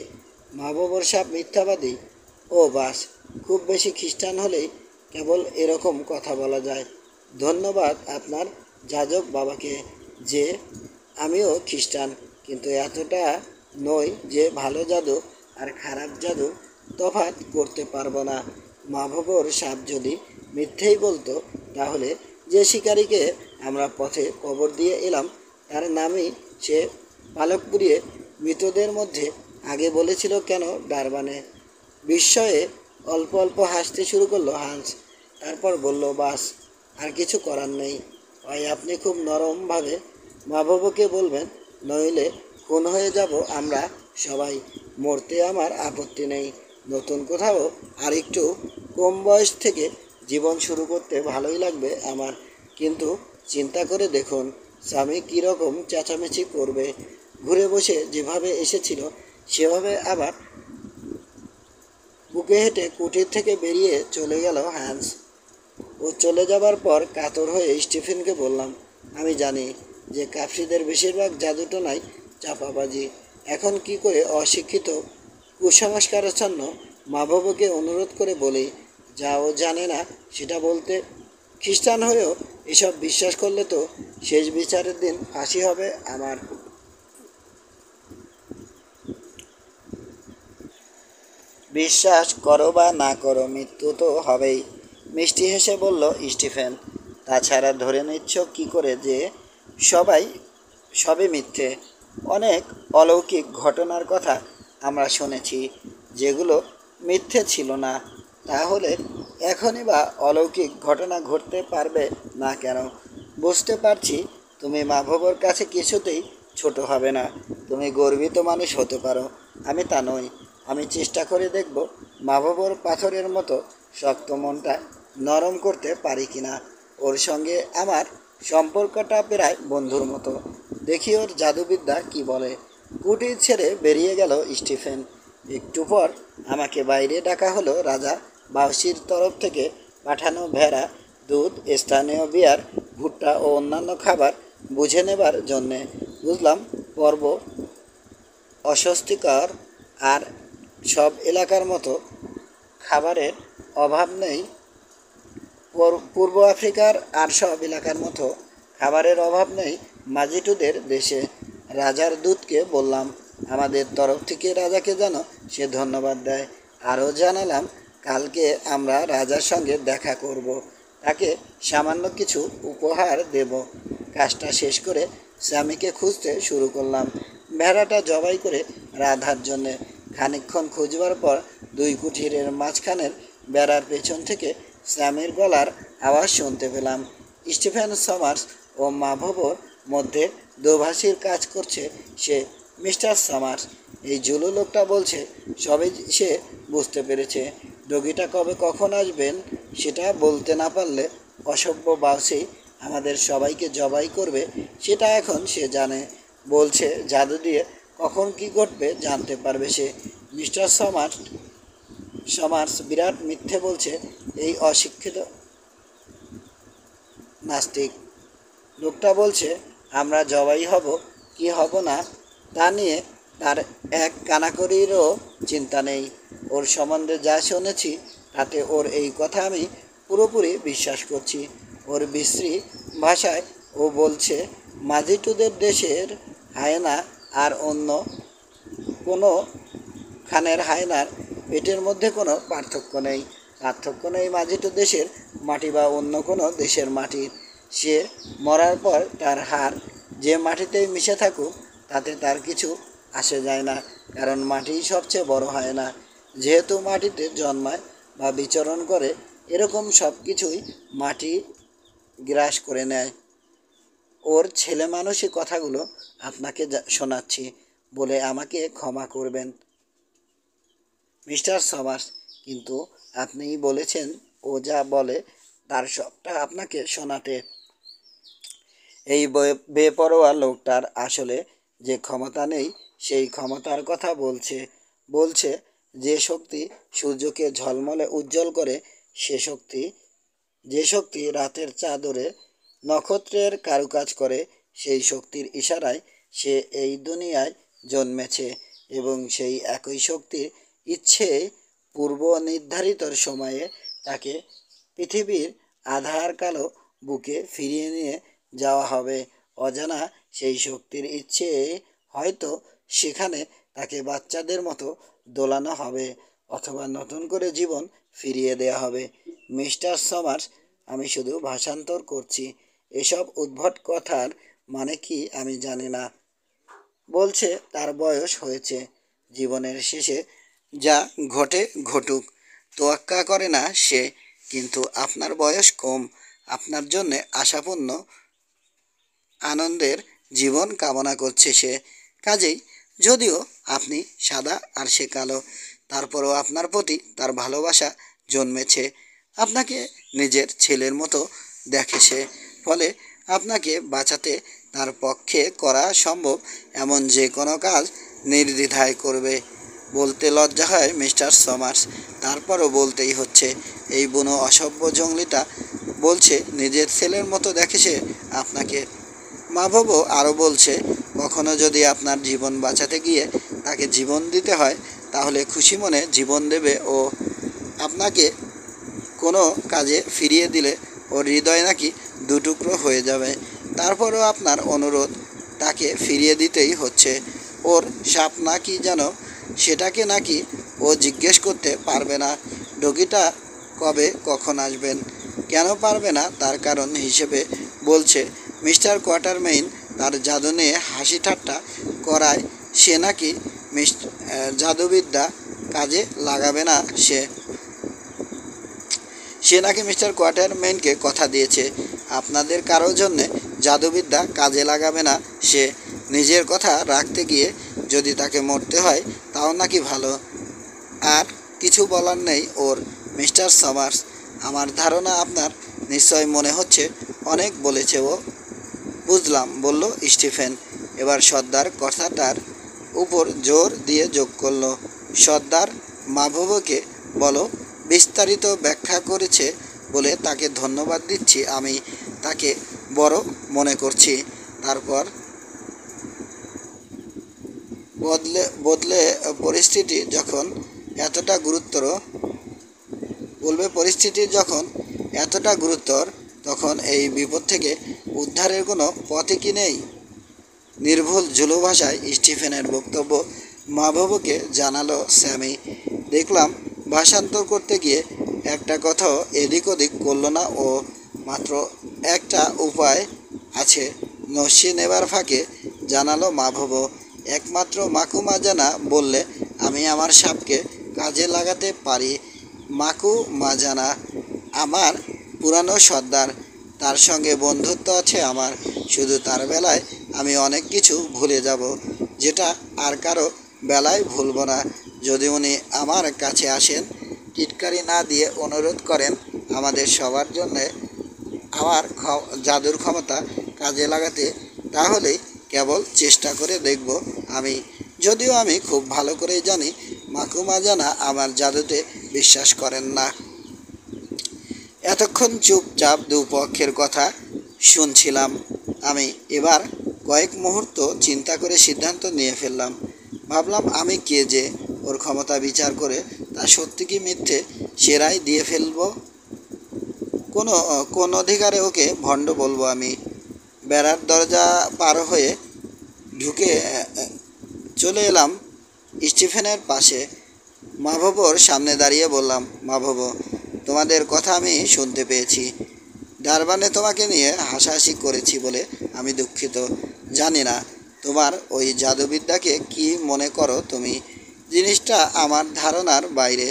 মাভবর সাপ মিথ্যাবাদী? ও বাস, খুব বেশি খ্রিস্টান হলেই কেবল এরকম কথা বলা যায়। ধন্যবাদ আপনার যাজক বাবাকে যে আমিও খ্রিস্টান, কিন্তু এতটা নই যে ভালো জাদু আর খারাপ জাদু তফাৎ করতে পারবো না। মাভবর সাপ যদি মিথ্যেই বলতো, তাহলে যে শিকারীকে আমরা পথে কবর দিয়ে এলাম তার নামই সে পালক পুড়িয়ে মৃতদের মধ্যে আগে বলেছিল কেন ডারবানে? বিস্ময়ে অল্প অল্প হাসতে শুরু করলো হান্স। তারপর বলল, বাস, আর কিছু করার নেই। হয় আপনি খুব নরমভাবে মাভবকে বলবেন, নইলে খুন হয়ে যাব আমরা সবাই। মরতে আমার আপত্তি নেই। নতুন কোথাও আর একটু কম বয়স থেকে জীবন শুরু করতে ভালোই লাগবে আমার। কিন্তু চিন্তা করে দেখুন স্বামী কীরকম চেঁচামেচি করবে। ঘুরে বসে যেভাবে এসেছিল সেভাবে আবার বুকে হেঁটে কুটির থেকে বেরিয়ে চলে গেল হ্যান্স। ও চলে যাবার পর কাতর হয়ে স্টিফেনকে বললাম, আমি জানি যে কাফরিদের বেশিরভাগ জাদুটোনাই চাপাবাজি। এখন কি করে অশিক্ষিত কুসংস্কারাচ্ছন্ন মাভবকে অনুরোধ করে বলি যা ও জানে না সেটা বলতে। খ্রিস্টান হয়েও এসব বিশ্বাস করলে তো শেষ বিচারের দিন ফাঁসি হবে আমার। বিশ্বাস করো বা না করো, মৃত্যু তো হবেই, মিষ্টি হেসে বলল স্টিফেন। তাছাড়া ধরে নিচ্ছ কি করে যে সবাই সবই মিথ্যে? অনেক অলৌকিক ঘটনার কথা আমরা শুনেছি, যেগুলো মিথ্যে ছিল না। তাহলে এখনই বা অলৌকিক ঘটনা ঘটতে পারবে না কেন? বুঝতে পারছি তুমি মাভবর কাছে কিছুতেই ছোট হবে না। তুমি গর্বিত মানুষ হতে পারো, আমি তা নই। আমি চেষ্টা করে দেখব মাভবর পাথরের মতো শক্ত মনটা নরম করতে পারি কিনা। ওর সঙ্গে আমার সম্পর্কটা প্রায় বন্ধুর মতো, দেখি ওর জাদুবিদ্যা কি বলে। কুটির ছেড়ে বেরিয়ে গেল স্টিফেন। একটু পর আমাকে বাইরে ডাকা হলো রাজা বাউসির তরফ থেকে পাঠানো ভেড়া, দুধ, স্থানীয় বিয়ার, ভুট্টা ও অন্যান্য খাবার বুঝে নেবার জন্যে। বুঝলাম পর্ব অস্বস্তিকর, আর সব এলাকার মতো খাবারের অভাব নেই। পূর্ব আফ্রিকার আর সব এলাকার মতো খাবারের অভাব নেই মাজিটুদের দেশে। রাজার দূতকে বললাম আমাদের তরফ থেকে রাজাকে যেন সে ধন্যবাদ দেয়। আরও জানালাম কালকে আমরা রাজার সঙ্গে দেখা করব, তাকে সামান্য কিছু উপহার দেব। কাজটা শেষ করে স্বামীকে খুঁজতে শুরু করলাম, ভেড়াটা জবাই করে রাধার জন্যে। খানিকক্ষণ খুঁজবার পর দুই কুঠিরের মাঝখানের বেড়ার পেছন থেকে স্যামের গলার আওয়াজ শুনতে পেলাম। স্টিফেন সমার্স ও মাভবর মধ্যে দোভাষীর কাজ করছে সে। মিস্টার সমার্স, এই জুলু লোকটা বলছে সবই সে বুঝতে পেরেছে। রোগীটা কবে কখন আসবেন সেটা বলতে না পারলে অসভ্য বাউসি আমাদের সবাইকে জবাই করবে সেটা এখন সে জানে। বলছে জাদু দিয়ে কখন কি ঘটবে জানতে পারবে সে। মিস্টার সমার্স বিরাট মিথ্যে বলছে এই অশিক্ষিত নাস্তিক লোকটা। বলছে আমরা জবাই হব কি হব না তা নিয়ে তার এক কানাকড়িরও চিন্তা নেই। ওর সম্বন্ধে যা শুনেছি তাতে ওর এই কথা আমি পুরোপুরি বিশ্বাস করছি। ওর বিশ্রী ভাষায় ও বলছে মাজিটুদের দেশের হায়না আর অন্য কোনো খানের হায়নার পেটের মধ্যে কোনো পার্থক্য নেই মাজিটু দেশের মাটি বা অন্য কোনো দেশের মাটির। সে মরার পর তার হাড় যে মাটিতেই মিশে থাকুক তাতে তার কিছু আসে যায় না, কারণ মাটিই সবচেয়ে বড় হায়না। যেহেতু মাটিতে জন্মায় বা বিচরণ করে, এরকম সব কিছুই মাটি গ্রাস করে নেয়। ওর ছেলে মানুষই কথাগুলো আপনাকে শোনাচ্ছি বলে আমাকে ক্ষমা করবেন মিস্টার সমার্স, কিন্তু আপনিই বলেছেন ও যা বলে তার সবটা আপনাকে শোনাতে। এই বেপরোয়া লোকটার আসলে যে ক্ষমতা নেই সেই ক্ষমতার কথা বলছে যে শক্তি সূর্যকে ঝলমলে উজ্জ্বল করে, যে শক্তি রাতের চাদরে নক্ষত্রের কারুকাজ করে, সেই শক্তির ইশারায় সে এই দুনিয়ায় জন্মেছে। এবং সেই একই শক্তির ইচ্ছে পূর্ব নির্ধারিত সময়ে তাকে পৃথিবীর আধার কালো বুকে ফিরিয়ে নিয়ে যাওয়া হবে। অজানা সেই শক্তির ইচ্ছে হয়তো সেখানে তাকে বাচ্চাদের মতো দোলানো হবে, অথবা নতুন করে জীবন ফিরিয়ে দেয়া হবে। মিস্টার সমার্স, আমি শুধু ভাষান্তর করছি। এসব উদ্ভট কথার মানে কি আমি জানি না। বলছে তার বয়স হয়েছে, জীবনের শেষে যা ঘটে ঘটুক, তোয়াক্কা করে না সে। কিন্তু আপনার বয়স কম, আপনার জন্যে আশাপূর্ণ আনন্দের জীবন কামনা করছে সে। কাজেই যদিও আপনি সাদা আর সে কালো, তারপরও আপনার প্রতি তার ভালোবাসা জন্মেছে। আপনাকে নিজের ছেলের মতো দেখে সে। ফলে আপনাকে বাঁচাতে তার পক্ষে করা সম্ভব এমন যে কোনো কাজ নির্দ্বিধায় করবে। বলতে লজ্জা হয় মিস্টার সমার্স, তারপরও বলতেই হচ্ছে। এই বুনো অসভ্য জঙ্গলিটা বলছে নিজের ছেলের মতো দেখে সে আপনাকে। মাভবও আরও বলছে কখনো যদি আপনার জীবন বাঁচাতে গিয়ে তাকে জীবন দিতে হয় তাহলে খুশি মনে জীবন দেবে ও। আপনাকে কোনো কাজে ফিরিয়ে দিলে ওর হৃদয় নাকি দুটুকরো হয়ে যাবে। তারপরও আপনার অনুরোধ, তাকে ফিরিয়ে দিতেই হচ্ছে। ওর সাপ নাকি যেন সেটাকে নাকি ও জিজ্ঞেস করতে পারবে না ডগিটা কবে কখন আসবেন। কেন পারবে না তার কারণ হিসেবে বলছে মিস্টার কোয়াটারমেইন তার জাদু নিয়ে হাসি ঠাট্টা করায় সে নাকি জাদুবিদ্যা কাজে লাগাবে না। সে নাকি মিস্টার কোয়াটারমেইনকে কথা দিয়েছে আপনাদের কারোর জন্যে জাদুবিদ্যা কাজে লাগাবে না। সে নিজের কথা রাখতে গিয়ে যদি তাকে মরতে হয় তাও নাকি ভালো। আর কিছু বলার নেই ওর। মিস্টার সামার্স, আমার ধারণা আপনার নিশ্চয় মনে হচ্ছে অনেক বলেছে ও। বুঝলাম, বলল স্টিফেন। এবার সর্দার কথাটার উপর জোর দিয়ে যোগ করল। সর্দার মাভবকে বলো বিস্তারিত ব্যাখ্যা করেছে বলে তাকে ধন্যবাদ দিচ্ছি। আমি তাকে বড় মনে করছি। তারপর বদলে পরিস্থিতি যখন এতটা গুরুতর পরিস্থিতি যখন এতটা গুরুতর তখন এই বিপদ থেকে উদ্ধারের কোনো পথই কি নেই। নির্ভুল ঝুলো ভাষায় স্টিফেনের বক্তব্য মাভবকে জানালো স্যামি। দেখলাম ভাষান্তর করতে গিয়ে একটা কথাও এদিক ওদিক করলো না ও। মাত্র একটা উপায় আছে, নস্যি নেবার ফাঁকে জানালো মাভব। একমাত্র মাকু মাজানা বললে আমি আমার সাপকে কাজে লাগাতে পারি। মাকু মাজানা আমার পুরানো সর্দার, তার সঙ্গে বন্ধুত্ব আছে আমার। শুধু তার বেলায় আমি অনেক কিছু ভুলে যাব যেটা আর কারো বেলায় ভুলব না। যদি উনি আমার কাছে আসেন, টিটকারি না দিয়ে অনুরোধ করেন আমাদের সবার জন্যে আমার জাদুর ক্ষমতা কাজে লাগাতে, তাহলেই কেবল চেষ্টা করে দেখব আমি। যদিও আমি খুব ভালো করেই জানি মাকুমা জানা আমার জাদুতে বিশ্বাস করেন না। এতক্ষণ চুপচাপ দুপক্ষের কথা শুনছিলাম আমি। এবার কয়েক মুহূর্ত চিন্তা করে সিদ্ধান্ত নিয়ে ফেললাম। ভাবলাম আমি কে যে ওর ক্ষমতা বিচার করে তা সত্যি কি মিথ্যে সেরাই দিয়ে ফেলব। কোন অধিকারে ওকে ভণ্ড বলবো আমি। বেড়ার দরজা পার হয়ে ঢুকে চলে এলাম স্টিফেনের পাশে। মাভবর সামনে দাঁড়িয়ে বললাম, মাভব, তোমাদের কথা আমি শুনতে পেয়েছি। ডারবানে তোমাকে নিয়ে হাসাহাসি করেছি বলে আমি দুঃখিত। জানি না তোমার ওই জাদুবিদ্যাকে কি মনে করো তুমি। জিনিসটা আমার ধারণার বাইরে,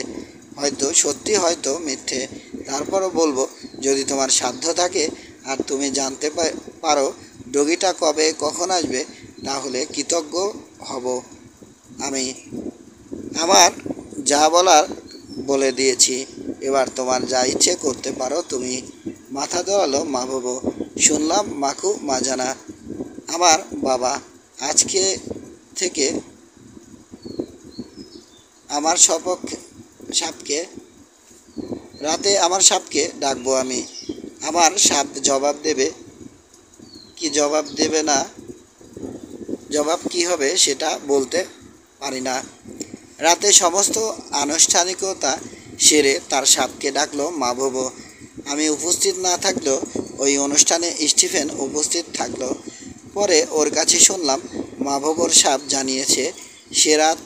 হয়তো সত্যি হয়তো মিথ্যে। তারপরও বলবো, যদি তোমার সাধ্য থাকে আর তুমি জানতে পারো ডগিটা কবে কখন আসবে, তাহলে কৃতজ্ঞ হব আমি। আমার যা বলার বলে দিয়েছি, এবার তোমার যা ইচ্ছে করতে পারো তুমি। মাথা দোয়ালো মাভব। শুনলাম মাকু মাজানা আমার বাবা। আজকে থেকে আমার সাপকে রাতে আমার সাপকে ডাকবো আমি। আমার সাপ জবাব দেবে কি জবাব দেবে না, জবাব কি হবে সেটা বলতে পারি না। রাতে সমস্ত আনুষ্ঠানিকতা সেরে তার সাপকে ডাকলো মাভব। আমি উপস্থিত না থাকলেও ওই অনুষ্ঠানে স্টিফেন উপস্থিত থাকলো। পরে ওর কাছে শুনলাম মাভবর সাপ জানিয়েছে সে রাত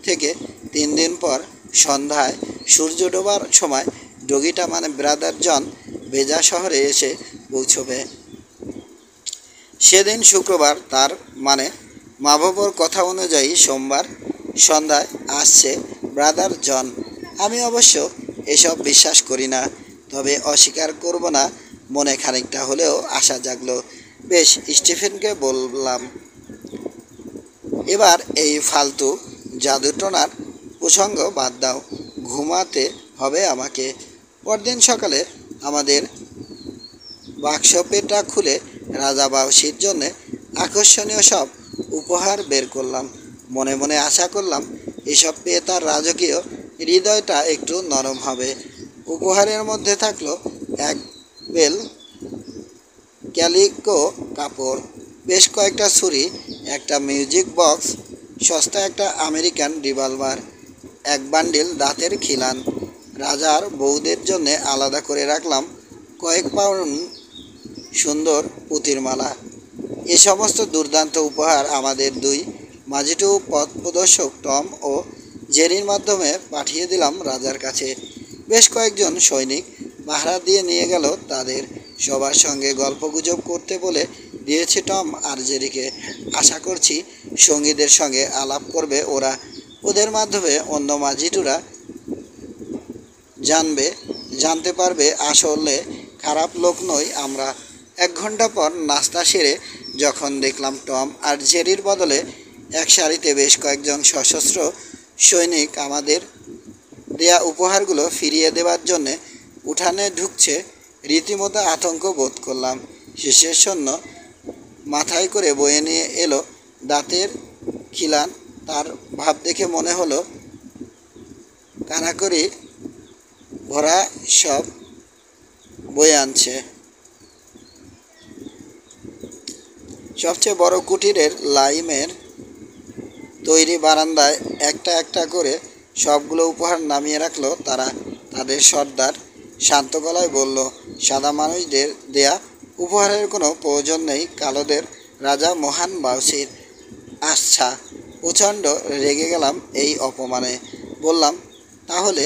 থেকে 3 দিন পর সন্ধ্যায় সূর্য ডোবার সময় ডগিটা মানে ব্রাদার জন বেজা শহরে এসে পৌঁছবে। সেদিন শুক্রবার, তার মানে মাভবর কথা অনুযায়ী সোমবার সন্ধ্যায় আসছে ব্রাদার জন। আমি অবশ্য এসব বিশ্বাস করি না, তবে অস্বীকার করব না মনে খানিকটা হলেও আশা জাগলো। বেশ, স্টিফেনকে বললাম, এবার এই ফালতু জাদুটনার প্রসঙ্গ বাদ দাও, ঘুমাতে হবে আমাকে। পরদিন সকালে আমাদের বাক্সপেটা খুলে রাজা বাউসির জন্যে আকর্ষণীয় সব উপহার বের করলাম। মনে মনে আশা করলাম এসব পেয়ে তার রাজকীয় হৃদয়টা একটু নরম হবে। উপহারের মধ্যে থাকলো এক বেল ক্যালিকো কাপড়, বেশ কয়েকটা ছুরি, একটা মিউজিক বক্স, সস্তা একটা আমেরিকান রিভলভার, এক বান্ডিল দাঁতের খিলান। রাজার বউদের জন্যে আলাদা করে রাখলাম কয়েক পাউন্ড সুন্দর পুঁতির মালা। এ সমস্ত দুর্দান্ত উপহার আমাদের দুই মাঝিটু পথ প্রদর্শক টম ও জেরির মাধ্যমে পাঠিয়ে দিলাম রাজার কাছে। বেশ কয়েকজন সৈনিক পাহারা দিয়ে নিয়ে গেল তাদের। সবার সঙ্গে গল্পগুজব করতে বলে দিয়েছে টম আর জেরিকে। আশা করছি সঙ্গীদের সঙ্গে আলাপ করবে ওরা। ওদের মাধ্যমে অন্য মাঝিটুরা জানতে পারবে আসলে খারাপ লোক নই আমরা। 1 ঘন্টা পর নাস্তা সেরে যখন দেখলাম টম আর জেরির বদলে এক সারিতে বেশ কয়েকজন সশস্ত্র সৈনিক আমাদের দেয়া উপহারগুলো ফিরিয়ে দেওয়ার জন্যে উঠানে ঢুকছে, রীতিমতো আতঙ্ক বোধ করলাম। শেষের সৈন্য মাথায় করে বয়ে নিয়ে এলো দাঁতের খিলান। তার ভাব দেখে মনে হলো কানাকড়ি ভরা সব বয়ে আনছে। সবচেয়ে বড় কুটিরের লাইমের তৈরি বারান্দায় একটা একটা করে সবগুলো উপহার নামিয়ে রাখলো তারা। তাদের সর্দার শান্ত গলায় বলল, সাদা মানুষদের দেয়া উপহারের কোনো প্রয়োজন নেই, কালোদের রাজা মহান বাউসির। আচ্ছা। প্রচণ্ড রেগে গেলাম এই অপমানে। বললাম, তাহলে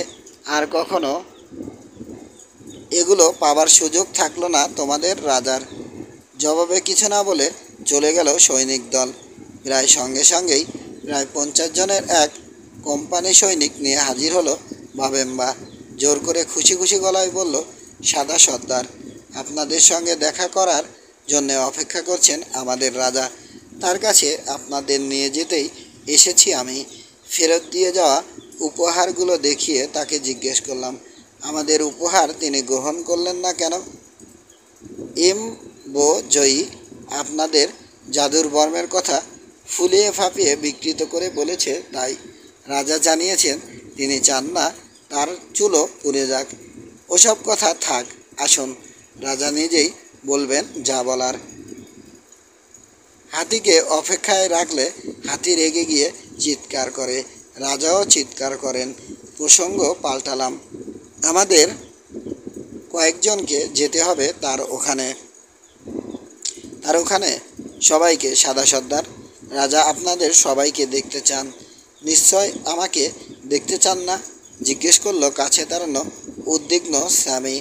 আর কখনো এগুলো পাবার সুযোগ থাকলো না তোমাদের রাজার। জবাবে কিছু না বলে চলে গেল সৈনিক দল। প্রায় সঙ্গে সঙ্গেই প্রায় 50 জনের এক কোম্পানি সৈনিক নিয়ে হাজির হলো বাবেম্বা। জোর করে খুশি খুশি গলায় বলল, সাদা সর্দার, আপনাদের সঙ্গে দেখা করার জন্য অপেক্ষা করছেন আমাদের রাজা। তার কাছে আপনাদের নিয়ে যেতেই এসেছি আমি। ফেরত দিয়ে যাওয়া উপহারগুলো দেখিয়ে তাকে জিজ্ঞেস করলাম, আমাদের উপহার তিনি গ্রহণ করলেন না কেন? জয়ী আপনাদের জাদুর বর্মের কথা ফুলিয়ে ফাঁপিয়ে বিকৃত করে বলেছে, তাই রাজা জানিয়েছেন তিনি চান না তার চুলো পুড়ে যাক। ওসব কথা থাক, আসুন রাজা নিজেই বলবেন যা বলার। হাতিকে অপেক্ষায় রাখলে হাতি রেগে গিয়ে চিৎকার করে, রাজাও চিৎকার করেন। প্রসঙ্গ পাল্টালাম, আমাদের কয়েকজনকে যেতে হবে তার ওখানে সবাইকে। সাদা সর্দার, রাজা আপনাদের সবাইকে দেখতে চান। নিশ্চয় আমাকে দেখতে চান না? জিজ্ঞেস করলো কাছে দাঁড়ানো উদ্বিগ্ন স্বামী।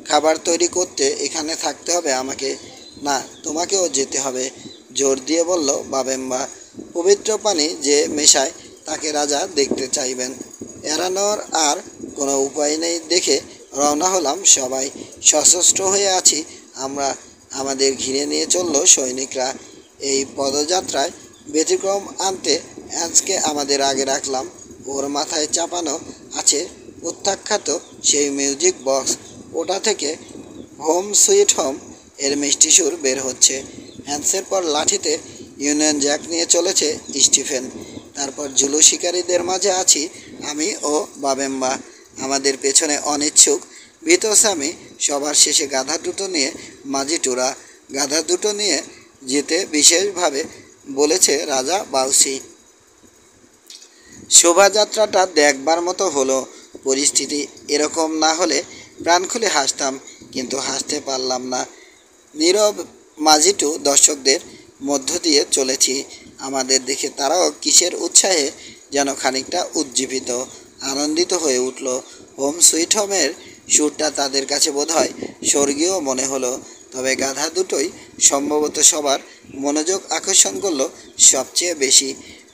খাবার তৈরি করতে এখানে থাকতে হবে আমাকে। না, তোমাকেও যেতে হবে, জোর দিয়ে বলল বাবেম্বা। পবিত্র পানি যে মেশায় তাকে রাজা দেখতে চাইবেন, এড়ানোর আর কোনো উপায় নেই দেখে রওনা হলাম সবাই। সশস্ত্র হয়ে আছি আমরা। আমাদের ঘিরে নিয়ে চলল সৈনিকরা। এই পদযাত্রায় ব্যতিক্রম আনতে আজকে আমাদের আগে রাখলাম। ওর মাথায় চাপানো আছে প্রত্যাখ্যাত সেই মিউজিক বক্স। ওটা থেকে হোম সুইট হোম এর মিষ্টি সুর বের হচ্ছে। হ্যান্সের পর লাঠিতে ইউনিয়ন জ্যাক নিয়ে চলেছে স্টিফেন। তারপর জুলু শিকারীদের মাঝে আছি আমি ও বাবেম্বা। আমাদের পেছনে অনিচ্ছুক ভীত স্বামী। সবার শেষে গাধা দুটো নিয়ে মাঝিটুরা। গাধা দুটো নিয়ে যেতে বিশেষভাবে বলেছে রাজা বাউসি। শোভাযাত্রাটা দেখবার মতো হলো। পরিস্থিতি এরকম না হলে প্রাণ খুলে হাসতাম, কিন্তু হাসতে পারলাম না। নীরব মাঝিটু দর্শকদের মধ্য দিয়ে চলেছি। আমাদের দেখে তারাও কিসের উৎসাহে যেন খানিকটা উজ্জীবিত, আনন্দিত হয়ে উঠল। হোম সুইট হোমের সুরটা তাদের কাছে বোধহয় স্বর্গীয় মনে হলো। তবে গাধা দুটোই সম্ভবত সবার মনোযোগ আকর্ষণ করলো সবচেয়ে বেশি,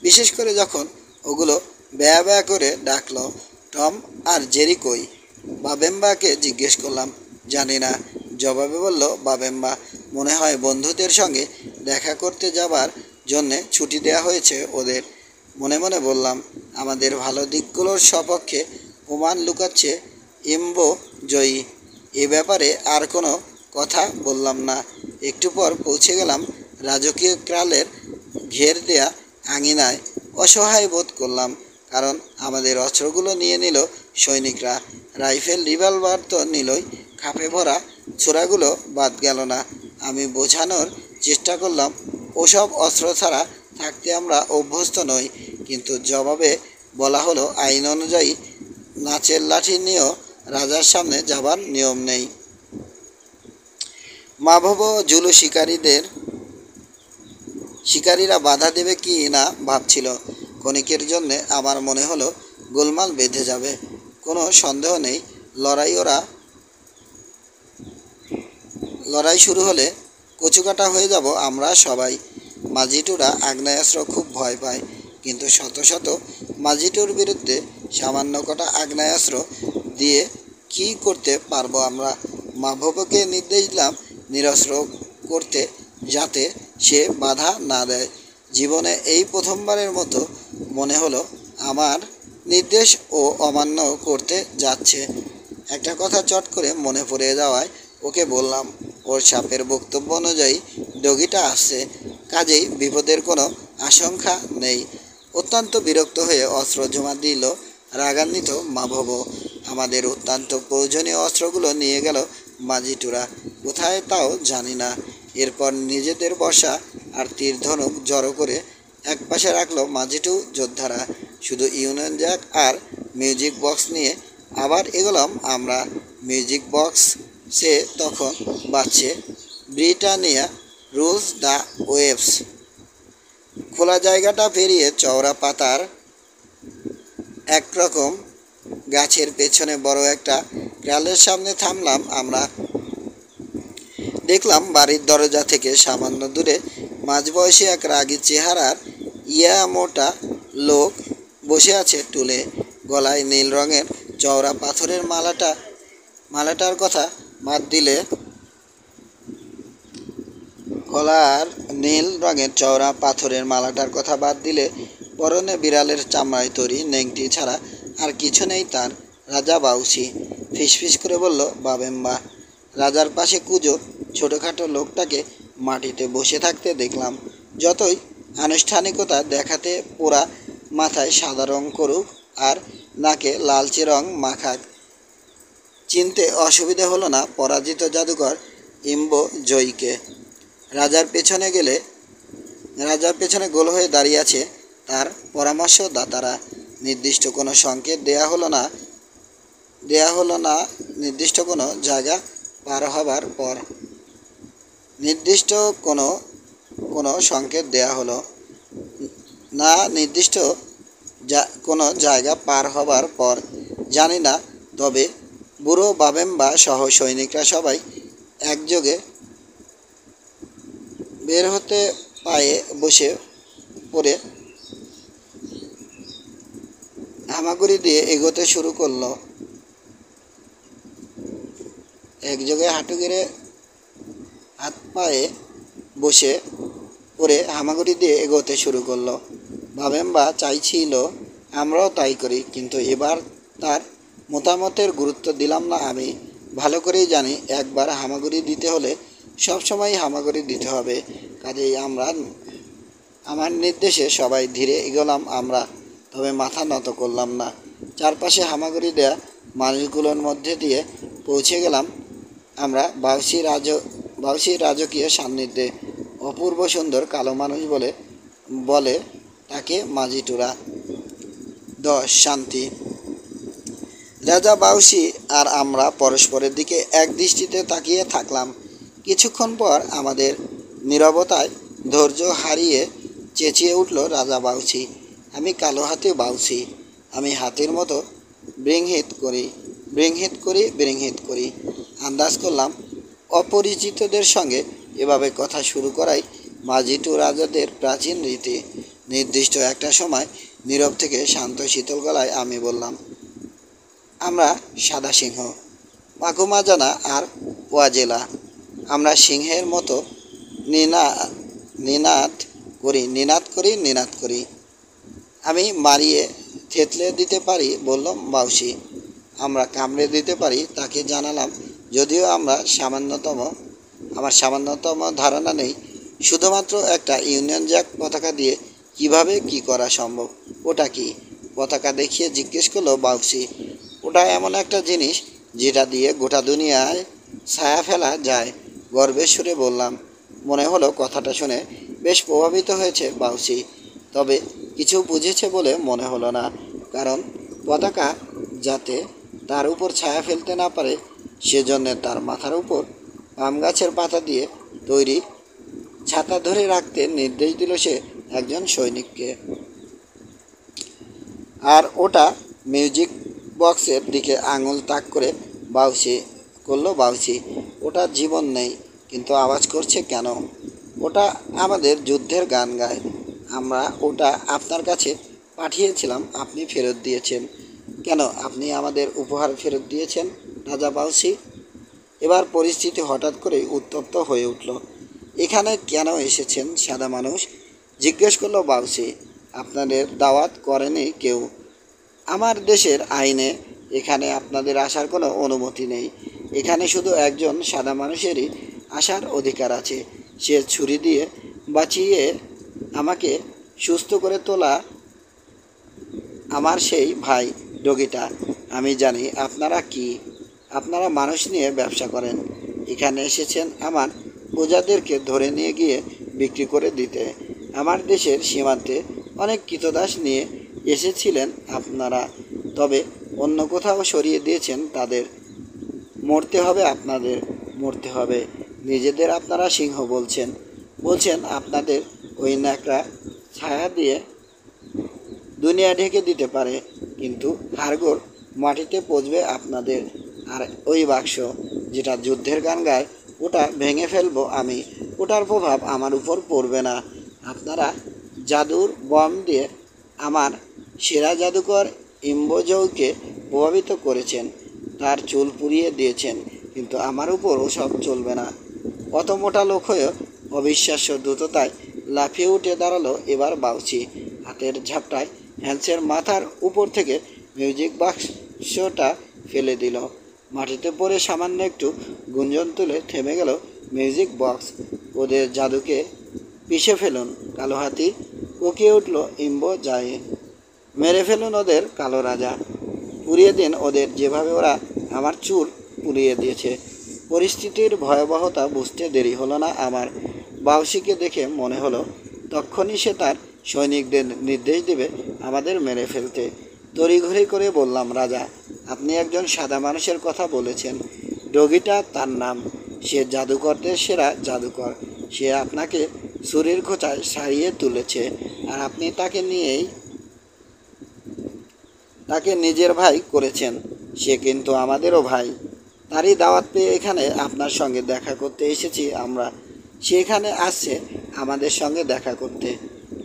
বিশেষ করে যখন ওগুলো ব্যয়া ব্যয়া করে ডাকলো, টম আর জেরি কই? বাবেম্বাকে জিজ্ঞেস করলাম। জানি না, জবাবে বলল বাবেম্বা। মনে হয় বন্ধুদের সঙ্গে দেখা করতে যাবার জন্যে ছুটি দেওয়া হয়েছে ওদের। মনে মনে বললাম, আমাদের ভালো দিকগুলোর সপক্ষে প্রমাণ লুকাচ্ছে জয়ী। এ ব্যাপারে আর কোনো কথা বললাম না। একটু পর পৌঁছে গেলাম রাজকীয় ক্রালের ঘের দেয়া আঙিনায়। অসহায় বোধ করলাম, কারণ আমাদের অস্ত্রগুলো নিয়ে নিল সৈনিকরা। রাইফেল রিভলভার তো নিলই, খাপে ভরা ছোড়াগুলো বাদ গেল না। আমি বোঝানোর চেষ্টা করলাম ওসব অস্ত্র ছাড়া থাকতে আমরা অভ্যস্ত নই, কিন্তু জবাবে বলা হলো আইন অনুযায়ী নাচের লাঠি নিয়েও রাজার সামনে যাবার নিয়ম নেই। মাভব জুলু শিকারীরা বাধা দেবে কি না ভাবছিল। ক্ষণিকের জন্যে আমার মনে হলো গোলমাল বেঁধে যাবে। কোনো সন্দেহ নেই, লড়াই শুরু হলে কচুকাটা হয়ে যাব আমরা সবাই। মাজিটুরা আগ্নেয়াস্ত্র খুব ভয় পায়, কিন্তু শত শত মাজিটুর বিরুদ্ধে সামান্য কটা আগ্নেয়াস্ত্র দিয়ে কি করতে পারবো আমরা? মাভবকে নির্দেশ দিলাম নিরস্ত্র করতে, যাতে সে বাধা না দেয়। জীবনে এই প্রথমবারের মতো মনে হলো আমার নির্দেশ ও অমান্য করতে যাচ্ছে। একটা কথা চট করে মনে পড়ে যাওয়ায় ওকে বললাম, ওর সাপের বক্তব্য অনুযায়ী ডগিটা আসছে, কাজেই বিপদের কোনো আশঙ্কা নেই। অত্যন্ত বিরক্ত হয়ে অস্ত্র জমা দিল রাগান্বিত মাভব। আমাদের অত্যন্ত প্রয়োজনীয় অস্ত্রগুলো নিয়ে গেল মাজিটুরা, কোথায় তাও জানি না। এরপর নিজেদের বর্শা আর তীর ধনুক জড়ো করে একপাশে রাখলো মাজিটু যোদ্ধারা। শুধু ইউনিয়ন জ্যাক আর মিউজিক বক্স নিয়ে আবার এগোলাম আমরা। মিউজিক বক্সে তখন বাজছে ব্রিটানিয়া রুলস দ্য ওয়েভস। খোলা জায়গাটা পেরিয়ে চওড়া পাতার একরকম গাছের পেছনে বড় একটা গ্রালের সামনে থামলাম আমরা। দেখলাম বাড়ির দরজা থেকে সামান্য দূরে মাঝবয়সী এক রাগী চেহারার মোটা লোক বসে আছে টুলে। গলায় নীল রঙের চওড়া পাথরের মালাটার কথা বাদ দিলে পরনে বিড়ালের চামড়ায় তৈরি নেংটি ছাড়া আর কিছু নেই তার। রাজা বাউসি ফিসফিস করে বলল, বাবেম্বা। রাজার পাশে কুজো ছোটোখাটো লোকটাকে মাটিতে বসে থাকতে দেখলাম। যতই আনুষ্ঠানিকতা দেখাতে পোড়া মাথায় সাদা রং করুক আর নাকে লালচে রং মাখাক, চিনতে অসুবিধে হলো না পরাজিত জাদুকর ইম্বো জয়ীকে। রাজার পেছনে গোল হয়ে দাঁড়িয়ে আছে তার পরামর্শদাতারা। নির্দিষ্ট কোনো সংকেত দেয়া হলো না নির্দিষ্ট কোনো জায়গা পার হবার পর। কোনো সংকেত দেয়া হলো না নির্দিষ্ট কোনো জায়গা পার হবার পর, জানি না। তবে বুড়ো বাবেম্বা সহ সৈনিকরা সবাই একযোগে বের হতে পায়ে বসে পড়ে হামাগুড়ি দিয়ে এগোতে শুরু করলো। একযোগে হাঁটু গেড়ে হাত পায়ে বসে পড়ে হামাগুড়ি দিয়ে এগোতে শুরু করলো। বাবেম্বা চাইছিল আমরাও তাই করি, কিন্তু এবার তার মতামতের গুরুত্ব দিলাম না আমি। ভালো করেই জানি একবার হামাগুড়ি দিতে হলে সবসময় হামাগুড়ি দিতে হবে। কাজেই আমার নির্দেশে সবাই ধীরে এগোলাম আমরা, তবে মাথা নত করলাম না। চারপাশে হামাগুড়ি দেয়া মানুষগুলোর মধ্যে দিয়ে পৌঁছে গেলাম আমরা বাউসি রাজকীয় সান্নিধ্যে। অপূর্ব সুন্দর কালো মানুষ বলে তাকে মাজিটুরা। 10 শান্তি। রাজা বাউসি আর আমরা পরস্পরের দিকে এক দৃষ্টিতে তাকিয়ে থাকলাম। কিছুক্ষণ পর আমাদের নীরবতায় ধৈর্য হারিয়ে চেঁচিয়ে উঠল রাজা বাউসি, আমি কালো হাতি বাউসি। আমি হাতির মতো বৃংহিত করি। আন্দাজ করলাম অপরিচিতদের সঙ্গে এভাবে কথা শুরু করাই মাজিটু রাজাদের প্রাচীন রীতি। নির্দিষ্ট একটা সময় নীরব থেকে শান্ত শীতল গলায় আমি বললাম, আমরা সাদা সিংহ, মাকুমাজানা আর ওয়াজেলা। আমরা সিংহের মতো নিনাদ করি। আমি মারিয়ে থেতলে দিতে পারি, বলল বাউসি। আমরা কামড়ে দিতে পারি, তাকে জানালাম। যদিও আমার সামান্যতম ধারণা নেই শুধুমাত্র একটা ইউনিয়ন জ্যাক পতাকা দিয়ে কিভাবে কি করা সম্ভব। ওটা কি? পতাকা দেখিয়ে জিজ্ঞেস করলো বাউসি। ওটা এমন একটা জিনিস যেটা দিয়ে গোটা দুনিয়ায় ছায়া ফেলা যায়, গর্বের সুরে বললাম। মনে হলো কথাটা শুনে বেশ প্রভাবিত হয়েছে বাউসি, তবে কিছু বুঝেছে বলে মনে হলো না। কারণ পতাকা যাতে তার উপর ছায়া ফেলতে না পারে সেজন্য তার মাথার উপর পাম গাছের পাতা দিয়ে তৈরি ছাতা ধরে রাখতে নির্দেশ দিল সে একজন সৈনিককে। আর ওটা মিউজিক বক্সের দিকে আঙুল তাক করে বাউসি বাউসি, ওটা জীবন নেই, কিন্তু আওয়াজ করছে কেন? ওটা আমাদের যুদ্ধের গান গায়। আমরা ওটা আপনার কাছে পাঠিয়েছিলাম, আপনি ফেরত দিয়েছেন। কেন আপনি আমাদের উপহার ফেরত দিয়েছেন রাজা বাউসি? এবার পরিস্থিতি হঠাৎ করেই উত্তপ্ত হয়ে উঠল। এখানে কেন এসেছেন সাদা মানুষ? জিজ্ঞেস করলো বাউসি। আপনাদের দাওয়াত করেনি কেউ। আমার দেশের আইনে এখানে আপনাদের আসার কোনো অনুমতি নেই। এখানে শুধু একজন সাদা মানুষেরই আসার অধিকার আছে। সে ছুরি দিয়ে বাঁচিয়ে আমাকে সুস্থ করে তোলা আমার সেই ভাই ডগিটা। আমি জানি আপনারা মানুষ নিয়ে ব্যবসা করেন। এখানে এসেছেন আমার প্রজাদেরকে ধরে নিয়ে গিয়ে বিক্রি করে দিতে। আমার দেশের সীমান্তে অনেক কৃতদাস নিয়ে এসেছিলেন আপনারা, তবে অন্য কোথাও সরিয়ে দিয়েছেন তাদের। মরতে হবে আপনাদের, মরতে হবে। নিজেদের আপনারা সিংহ বলছেন আপনাদের ওই ন্যাকড়া ছায়া দিয়ে দুনিয়া ঢেকে দিতে পারে, কিন্তু হাড়গোড় মাটিতে পচবে আপনাদের। আর ওই বাক্স যেটা যুদ্ধের গান গায়, ওটা ভেঙে ফেলবো আমি। ওটার প্রভাব আমার উপর পড়বে না। আপনারা জাদুর বম দিয়ে আমার সেরা জাদুকর ইম্বোজৌকে প্রভাবিত করেছেন, তার চুল পুড়িয়ে দিয়েছেন, কিন্তু আমার উপর ওসব চলবে না। অত মোটা লোক হয়েও অবিশ্বাস্য দ্রুততায় লাফিয়ে উঠে দাঁড়ালো এবার বাউচি। হাতের ঝাপটায় হ্যান্সের মাথার উপর থেকে মিউজিক বাক্সটা ফেলে দিল। মাটিতে পড়ে সামান্য একটু গুঞ্জন তুলে থেমে গেল মিউজিক বক্স। ওদের জাদুকে পিষে ফেলুন কালো হাতি, কোকিয়ে উঠল ইম্বো যায়। মেরে ফেলুন ওদের কালো রাজা, পুড়িয়ে দিন ওদের যেভাবে ওরা আমার চুল পুড়িয়ে দিয়েছে। পরিস্থিতির ভয়াবহতা বুঝতে দেরি হলো না আমার। বাউসিকে দেখে মনে হলো তক্ষণই সে তার সৈনিকদের নির্দেশ দেবে আমাদের মেরে ফেলতে। তড়িঘড়ি করে বললাম, রাজা, আপনি একজন সাদা মানুষের কথা বলেছেন। ডগিটা তার নাম। সে জাদুকরদের সেরা জাদুকর। সে আপনাকে ছুরির খোঁচায় সারিয়ে তুলেছে, আর আপনি তাকে নিজের ভাই করেছেন। সে কিন্তু আমাদেরও ভাই। তারই দাওয়াত পেয়ে এখানে আপনার সঙ্গে দেখা করতে এসেছি আমরা। সে এখানে আসছে আমাদের সঙ্গে দেখা করতে।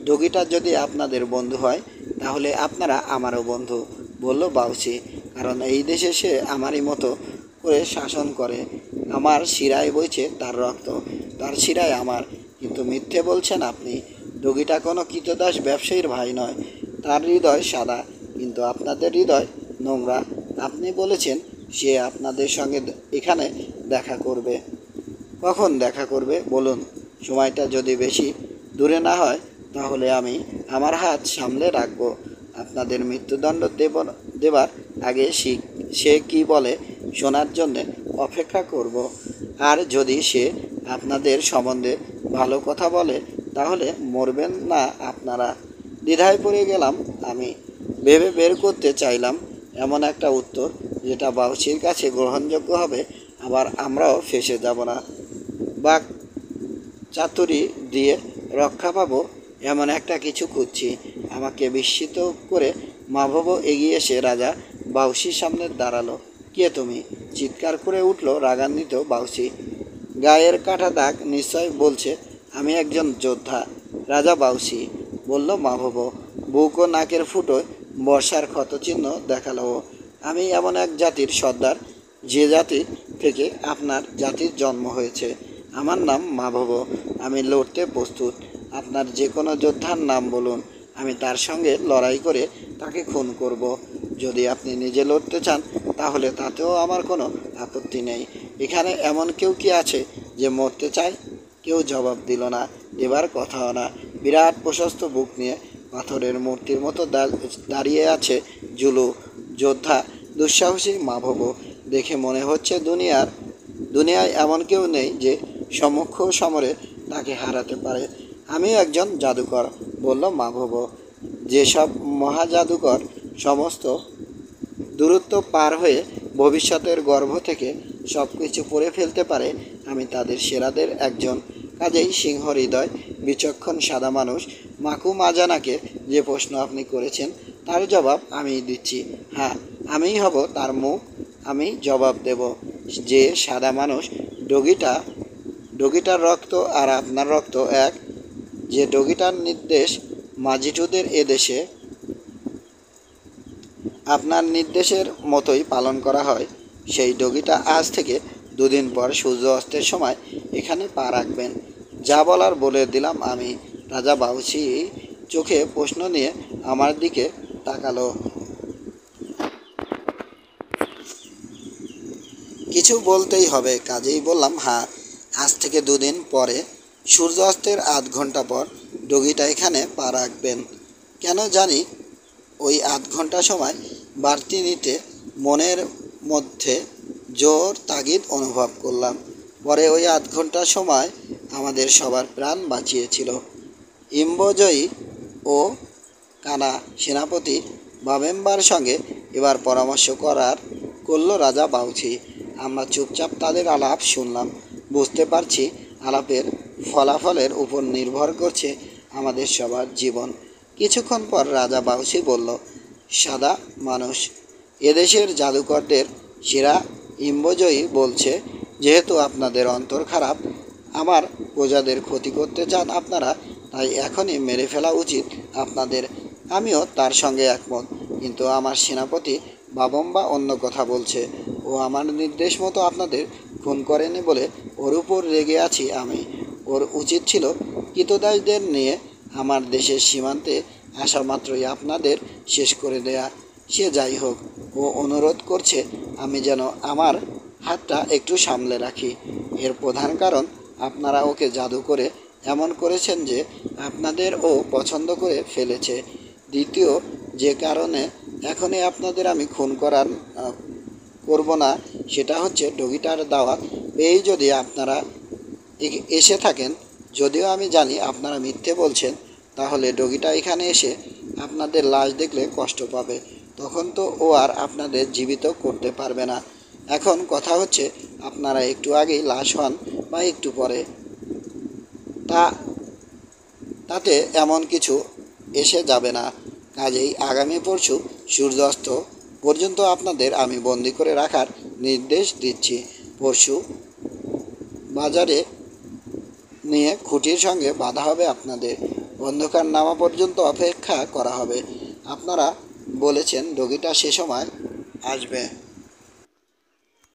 ডগিটা যদি আপনাদের বন্ধু হয়, তাহলে আপনারা আমারও বন্ধু, বলল বাউসি। কারণ এই দেশে সে আমারই মতো করে শাসন করে। আমার শিরায় বইছে তার রক্ত, তার শিরায় আমার। কিন্তু মিথ্যে বলছেন আপনি। ডগিটা কোনো কৃতদাস ব্যবসায়ীর ভাই নয়। তার হৃদয় সাদা, কিন্তু আপনাদের হৃদয় নোংরা। আপনি বলেছেন সে আপনাদের সঙ্গে এখানে দেখা করবে। কখন দেখা করবে বলুন? সময়টা যদি বেশি দূরে না হয়, তাহলে আমি আমার হাত সামলে রাখব। আপনাদের মৃত্যুদণ্ড দেবার আগে সে কি বলে শোনার জন্যে অপেক্ষা করব। আর যদি সে আপনাদের সম্বন্ধে ভালো কথা বলে, তাহলে মরবেন না আপনারা। দ্বিধায় পড়ে গেলাম আমি। ভেবে বের করতে চাইলাম এমন একটা উত্তর যেটা বাউসির কাছে গ্রহণযোগ্য হবে, আবার আমরাও ফেঁসে যাব না। বাক চাতুরি দিয়ে রক্ষা পাবো এমন একটা কিছু খুঁজছি। আমাকে বিস্মিত করে মাভব এগিয়ে এসে রাজা বাউসির সামনে দাঁড়ালো। কে তুমি? চিৎকার করে উঠল রাগান্বিত বাউসি। গায়ের কাটা দাগ নিশ্চয় বলছে আমি একজন যোদ্ধা। রাজা বাউসি, বলল মাভব। বুক ও নাকের ফুটোয় বর্ষার ক্ষতচিহ্ন দেখালো। আমি এমন এক জাতির সর্দার, যে জাতি থেকে আপনার জাতির জন্ম হয়েছে। আমার নাম মাভব। আমি লড়তে প্রস্তুত। আপনার যে কোনো যোদ্ধার নাম বলুন, আমি তার সঙ্গে লড়াই করে তাকে খুন করব। যদি আপনি নিজে লড়তে চান, তাহলে তাতেও আমার কোনো আপত্তি নেই। এখানে এমন কেউ কি আছে যে মরতে চায়? কেউ জবাব দিল না। এবার কথাও না। বিরাট প্রশস্ত বুক নিয়ে পাথরের মূর্তির মতো দাঁড়িয়ে আছে জুলু, যোদ্ধা, দুঃসাহসী মাভব। দেখে মনে হচ্ছে দুনিয়ায় এমন কেউ নেই যে সম্মুখ সমরে তাকে হারাতে পারে। আমি একজন জাদুকর, বলল মাভব। যেসব মহাজাদুকর সমস্ত দূরত্ব পার হয়ে ভবিষ্যতের গর্ভ থেকে সব কিছু পড়ে ফেলতে পারে, আমি তাদের সেরাদের একজন। কাজেই সিংহ হৃদয়, বিচক্ষণ সাদা মানুষ মাকু মাজানাকে যে প্রশ্ন আপনি করেছেন, তার জবাব আমি দিচ্ছি। হ্যাঁ, আমিই হব তার মুখ, আমি জবাব দেব যে সাদা মানুষ। ডগিটার রক্ত আর আপনার রক্ত এক। যে ডগিটার নির্দেশ মাজিটুদের এদেশে আপনার নির্দেশের মতোই পালন করা হয়, সেই ডগিটা আজ থেকে 2 দিন পর সূর্য অস্তের সময় এখানে পা রাখবেন। যা বলার বলে দিলাম আমি। রাজা বাউসি চোখে প্রশ্ন নিয়ে আমার দিকে তাকালো। কিছু বলতেই হবে, কাজেই বললাম হ্যাঁ, আজ থেকে 2 দিন পরে সূর্য অস্তের আধ ঘন্টা পর ডগিটা এখানে পা রাখবেন। কেন জানি ওই আধ ঘন্টা সময় বাড়তি নিতে মনের মধ্যে জোর তাগিদ অনুভব করলাম। পরে ওই আধ ঘন্টা সময় আমাদের সবার প্রাণ বাঁচিয়েছিল। ইম্বজয়ী ও কানা সেনাপতি বাবেম্বার সঙ্গে এবার পরামর্শ করল রাজা বাউচি। আমরা চুপচাপ তাদের আলাপ শুনলাম। বুঝতে পারছি আলাপের ফলাফলের উপর নির্ভর করছে আমাদের সবার জীবন। কিছুক্ষণ পর রাজা বাউসি বলল, সাদা মানুষ, এদেশের জাদুকরদের সেরা ইম্বজয়ী বলছে, যেহেতু আপনাদের অন্তর খারাপ, আমার প্রজাদের ক্ষতি করতে চান আপনারা, তাই এখনই মেরে ফেলা উচিত আপনাদের। আমিও তার সঙ্গে একমত, কিন্তু আমার সেনাপতি বাবম্বা অন্য কথা বলছে। ও আমার নির্দেশ মতো আপনাদের খুন করেনি বলে ওর উপর রেগে আছি আমি। ওর উচিত ছিল কৃতদাসদের নিয়ে আমার দেশের সীমান্তে আসা মাত্রই আপনাদের শেষ করে দেয়া। সে যাই হোক, ও অনুরোধ করছে আমি যেন আমার হাতটা একটু সামলে রাখি। এর প্রধান কারণ আপনারা ওকে জাদু করে এমন করেছেন যে আপনাদের ও পছন্দ করে ফেলেছে। দ্বিতীয় যে কারণে এখনই আপনাদের আমি খুন করব না, সেটা হচ্ছে ডগিটার দাওয়াত পেয়েই যদি আপনারা এসে থাকেন, যদিও আমি জানি আপনারা মিথ্যে বলছেন, তাহলে ডগিটা এখানে এসে আপনাদের লাশ দেখলে কষ্ট পাবে। তখন তো ও আর আপনাদের জীবিত করতে পারবে না। এখন কথা হচ্ছে আপনারা একটু আগেই লাশ হন বা একটু পরে, তা তাতে এমন কিছু এসে যাবে না। কাজেই আগামী পরশু সূর্যাস্ত পর্যন্ত আপনাদের আমি বন্দি করে রাখার নির্দেশ দিচ্ছি। পরশু বাজারে নিয়ে খুঁটির সঙ্গে বাঁধা হবে আপনাদের। অন্ধকার নামা পর্যন্ত অপেক্ষা করা হবে। আপনারা বলেছেন ডগিটা সে সময় আসবে।